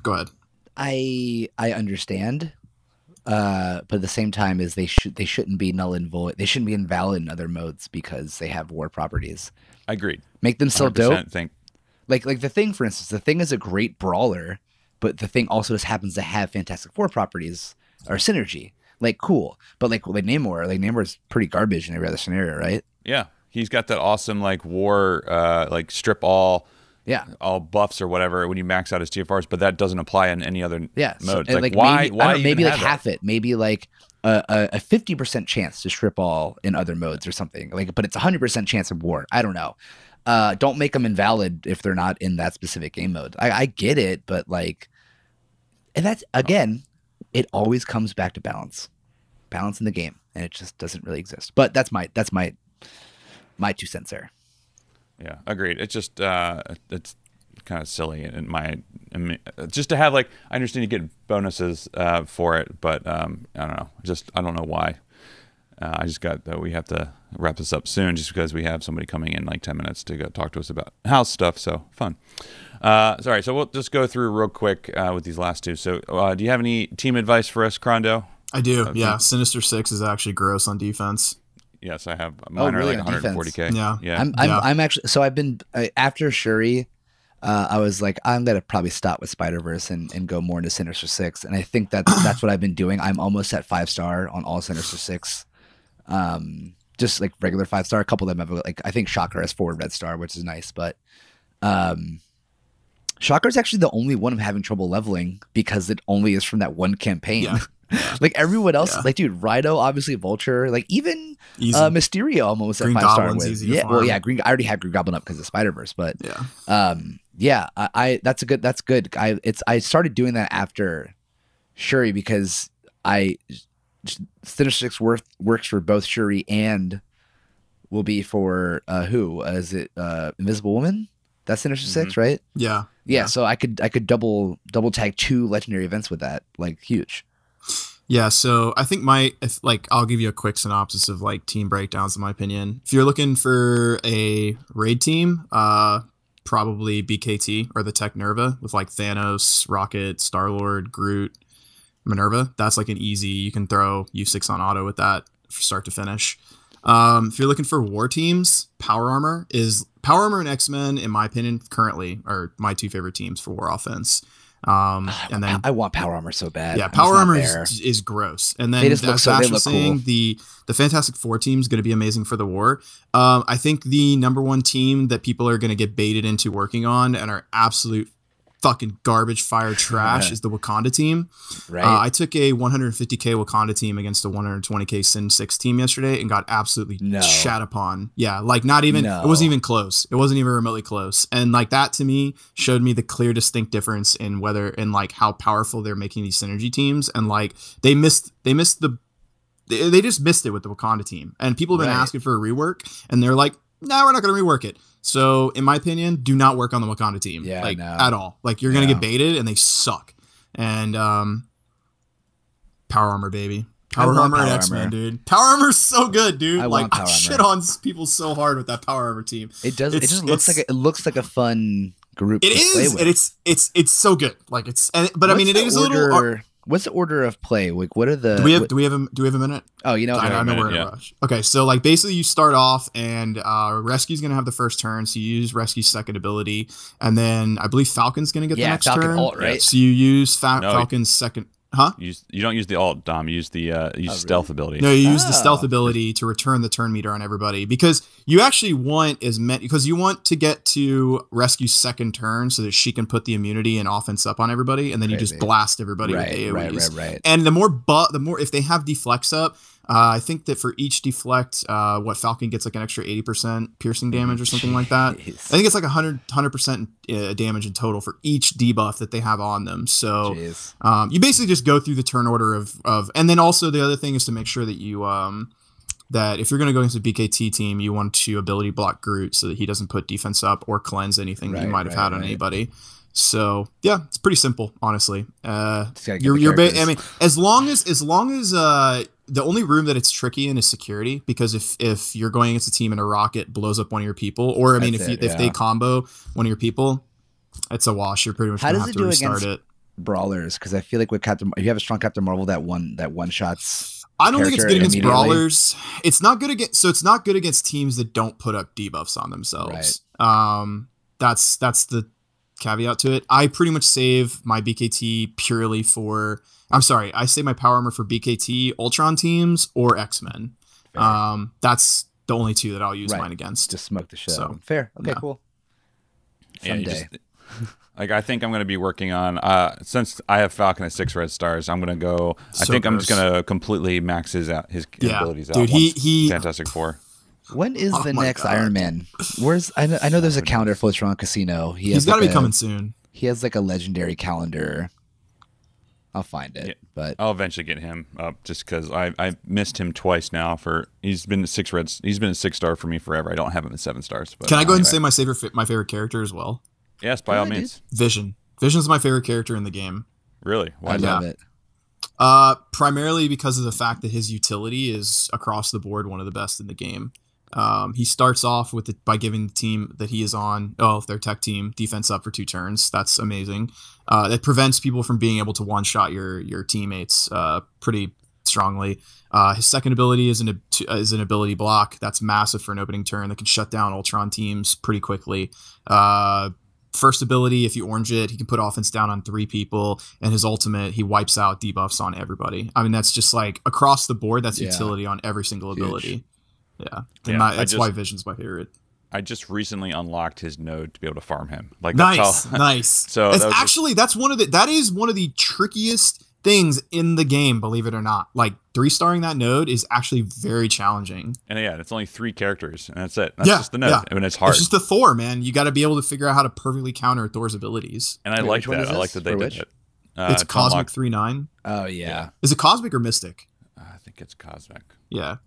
go ahead. I understand. But at the same time, is they shouldn't be null and void. They shouldn't be invalid in other modes because they have war properties. Agreed. Make them so dope. Think. Like the Thing, for instance. The Thing is a great brawler, but the Thing also just happens to have Fantastic Four properties or synergy. Like cool, but like Namor's pretty garbage in every other scenario, right? Yeah, he's got that awesome like war, like strip all, all buffs or whatever when you max out his TFRs, but that doesn't apply in any other Yeah, so, modes. like why? maybe, Why? maybe like have half it, maybe like a 50% chance to strip all in other modes or something. Like, but it's 100% chance of war. I don't know. Don't make them invalid if they're not in that specific game mode. I get it, but like, and that's again, it always comes back to balance in the game, and it just doesn't really exist. But that's my 2 cents there. Yeah, agreed. It's just it's kind of silly in my just to have like, I understand you get bonuses for it, but I don't know. I don't know why. I just got that we have to wrap this up soon, just because we have somebody coming in like 10 minutes to go talk to us about house stuff. So fun. Sorry, so we'll just go through real quick with these last two. So do you have any team advice for us, Crondo? I do. Yeah, Sinister 6 is actually gross on defense. Yes, I have. Mine are like 140k. Yeah. I'm actually, so I've been after Shuri. I was like, I'm gonna probably stop with Spider-Verse and go more into Sinister 6, and I think that's what I've been doing. I'm almost at 5-star on all Sinister 6, just like regular 5-star. A couple of them have like, I think Shocker has 4 red star, which is nice, but Shocker is actually the only one I'm having trouble leveling because it only is from that one campaign. Yeah. Like everyone else, like dude, Rhino, obviously Vulture, like even Mysterio almost Green at 5-star Goblin's with. easy to Yeah, farm. well, yeah, I already had Green Goblin up because of Spider-Verse, but yeah. That's good. I started doing that after Shuri because Sinister 6 works for both Shuri and will be for who is it? Invisible Woman? That's Sinister 6, right? Yeah. So I could double tag 2 legendary events with that, like huge. Yeah, so I think I'll give you a quick synopsis of like team breakdowns in my opinion. If you're looking for a raid team, probably BKT or the Tech Nerva with like Thanos, Rocket, Star-Lord, Groot, Minerva. That's like an easy, you can throw U6 on auto with that from start to finish. If you're looking for war teams, Power Armor and X-Men, in my opinion, currently are my 2 favorite teams for war offense. And then I want Power Armor so bad. Yeah, Power Armor is gross. And then as Vash was saying, the Fantastic Four team is going to be amazing for the war. I think the number 1 team that people are going to get baited into working on and are absolute fucking garbage fire trash is the Wakanda team. Right. I took a 150k Wakanda team against a 120k Sin 6 team yesterday and got absolutely shat upon. Yeah, like not even, it wasn't even close. It wasn't even remotely close. And like that to me showed me the clear distinct difference in like how powerful they're making these synergy teams. And like they just missed it with the Wakanda team. And people have been asking for a rework and they're like, no, we're not going to rework it. So, in my opinion, do not work on the Wakanda team, at all. Like, you're going to get baited, and they suck. And Power Armor, baby. Power Armor and X-Men, dude. Power Armor's so good, dude. I shit on people so hard with that Power Armor team. It does. It just looks like a fun group. It is, and it's so good. Like but I mean, it is a little. What's the order of play? Like, what are the? Do we have a minute? Oh, you know, I know we're in a rush. Okay, so like basically you start off and Rescue's gonna have the first turn, so you use Rescue's second ability, and then I believe Falcon's gonna get the next Falcon turn. Alt, right? So you use Falcon's second. Huh? You don't use the alt, Dom. You use the stealth ability. No, you use the stealth ability to return the turn meter on everybody because you actually want because you want to get to Rescue's second turn so that she can put the immunity and offense up on everybody, and then you just blast everybody with AoEs. Right. And the more if they have deflects up. I think that for each deflect, Falcon gets like an extra 80% piercing damage or something like that. I think it's like 100% damage in total for each debuff that they have on them. So you basically just go through the turn order of, and then also the other thing is to make sure that you that if you're going to go against a BKT team, you want to ability block Groot so that he doesn't put defense up or cleanse anything that you might have had on anybody. So yeah, it's pretty simple, honestly. I mean, as long as the only room that it's tricky in is security, because if you're going against a team and a rocket blows up one of your people, or I mean, if they combo one of your people, it's a wash. You're pretty much gonna have to restart it. Brawlers, because I feel like with Captain, if you have a strong Captain Marvel, that one shots. I don't think it's good against brawlers. It's not good against teams that don't put up debuffs on themselves. Right. That's the caveat to it. I pretty much save my BKT purely for. I'm sorry, I save my Power Armor for BKT, Ultron teams, or X-Men. That's the only 2 that I'll use mine against. Just smoke the shit. So fair. Okay, cool. Yeah, you Someday. just, like I think I'm going to be working on since I have Falcon at 6 red stars. I'm going to go. I think I'm just going to completely max his abilities out. Dude, he Fantastic Four. When is the my next God. Iron Man? Where's I know there's a calendar floats around Casino. he's got to be coming soon. He has like a legendary calendar. I'll find it, Yeah. but I'll eventually get him up just because I missed him twice now. He's been at 6 reds. He's been a 6-star for me forever. I don't have him at 7 stars. But Can I go ahead and anyway. say my favorite character as well? Yes, by Go all ahead, means. Vision. Vision's my favorite character in the game. Really? Why I is love that? it. Primarily because of the fact that his utility is across the board one of the best in the game. He starts off by giving the team that he is on, if their tech team, defense up for 2 turns. That's amazing. It prevents people from being able to one-shot your teammates pretty strongly. His second ability is an ability block. That's massive for an opening turn that can shut down Ultron teams pretty quickly. First ability, if you orange it, he can put offense down on 3 people, and his ultimate, he wipes out debuffs on everybody. I mean, that's just like across the board. That's utility on every single ability. Yeah, that's why Vision's my favorite. I just recently unlocked his node to be able to farm him. Like Nice. So that is one of the trickiest things in the game, believe it or not. Like 3-starring that node is actually very challenging. And yeah, it's only 3 characters, and that's it. That's just the node. Yeah. I mean, it's hard. It's just the Thor, man. You got to be able to figure out how to perfectly counter Thor's abilities. And I Wait, like which one that. is I like this? that they For did which? it. It's to Cosmic unlock- 3-9. Oh yeah. Is it Cosmic or Mystic? I think it's Cosmic. Yeah.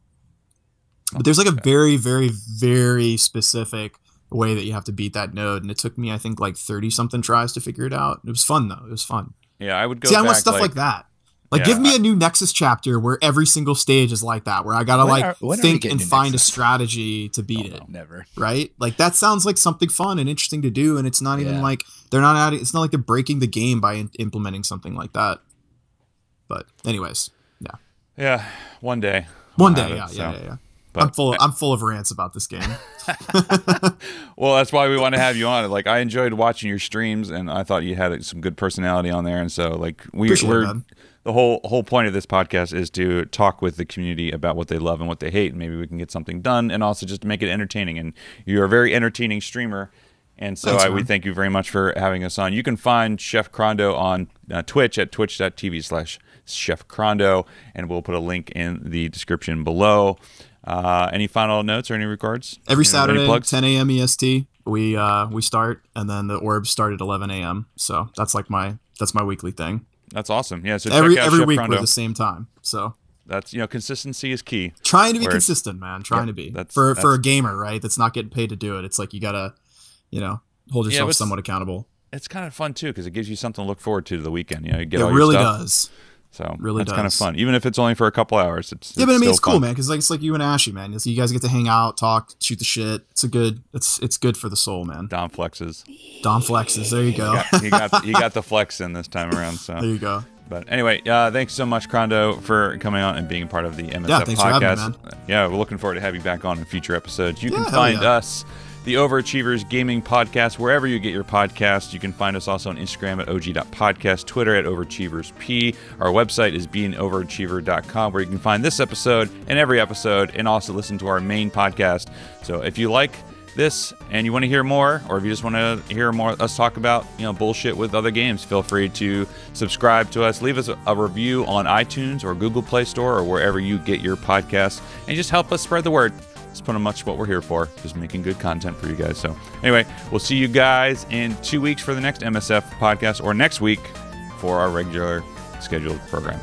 But there's like a very, very, very specific way that you have to beat that node, and it took me, I think, like 30-something tries to figure it out. It was fun, though. It was fun. Yeah, I would go See, back. I want stuff like that. Like, give me a new Nexus chapter where every single stage is like that, where I gotta when are we think getting and to find Nexus? a strategy to beat it. Never. Right? Like, that sounds like something fun and interesting to do, and it's not even Yeah. like they're not adding. It's not like they're breaking the game by implementing something like that. But, anyways, yeah. Yeah, one day. One we'll day, have it, yeah. But I'm full of rants about this game. well, that's why we want to have you on. Like, I enjoyed watching your streams, and I thought you had some good personality on there. And so, like, we're the whole point of this podcast is to talk with the community about what they love and what they hate, and maybe we can get something done, and also just make it entertaining. And you're a very entertaining streamer, and so Thanks, we man. thank you very much for having us on. You can find ChefCrondo on Twitch at twitch.tv/ChefCrondo, and we'll put a link in the description below. Any final notes or any regards? Every Any Saturday, plugs? 10 a.m. EST, we start, and then the orbs start at 11 a.m. So that's like my weekly thing. That's awesome. Yeah, so Every check out every week we're ChefCrondo. at the same time. So That's consistency is key. trying to be Whereas- consistent, man. Trying to be that's- for that's- a gamer, right? That's not getting paid to do it. It's like you gotta, hold yourself but somewhat accountable. It's kind of fun too because it gives you something to look forward to the weekend. You get It all really your stuff. does. So Really that's kind of does. fun, even if it's only for a couple hours. Yeah, but I mean, still it's cool, fun. man. Because it's like you and Ashy, man. You guys get to hang out, talk, shoot the shit. It's good for the soul, man. Dom flexes. Dom flexes. There you go. You got the flex in this time around. So There you go. But anyway, thanks so much, Crondo, for coming on and being part of the MSF Yeah, thanks for podcast. having me, Yeah, we're looking forward to have you back on in future episodes. You can hell find yeah. us, the Overachievers Gaming Podcast, wherever you get your podcasts. You can find us also on Instagram at og.podcast, Twitter at overachieversp. Our website is beingoverachiever.com, where you can find this episode and every episode, and also listen to our main podcast. So if you like this and you want to hear more, or if you just want to hear more us talk about bullshit with other games, feel free to subscribe to us, leave us a review on iTunes or Google Play Store or wherever you get your podcasts, and just help us spread the word. That's pretty much what we're here for, just making good content for you guys. So anyway, we'll see you guys in 2 weeks for the next MSF podcast, or next week for our regular scheduled program.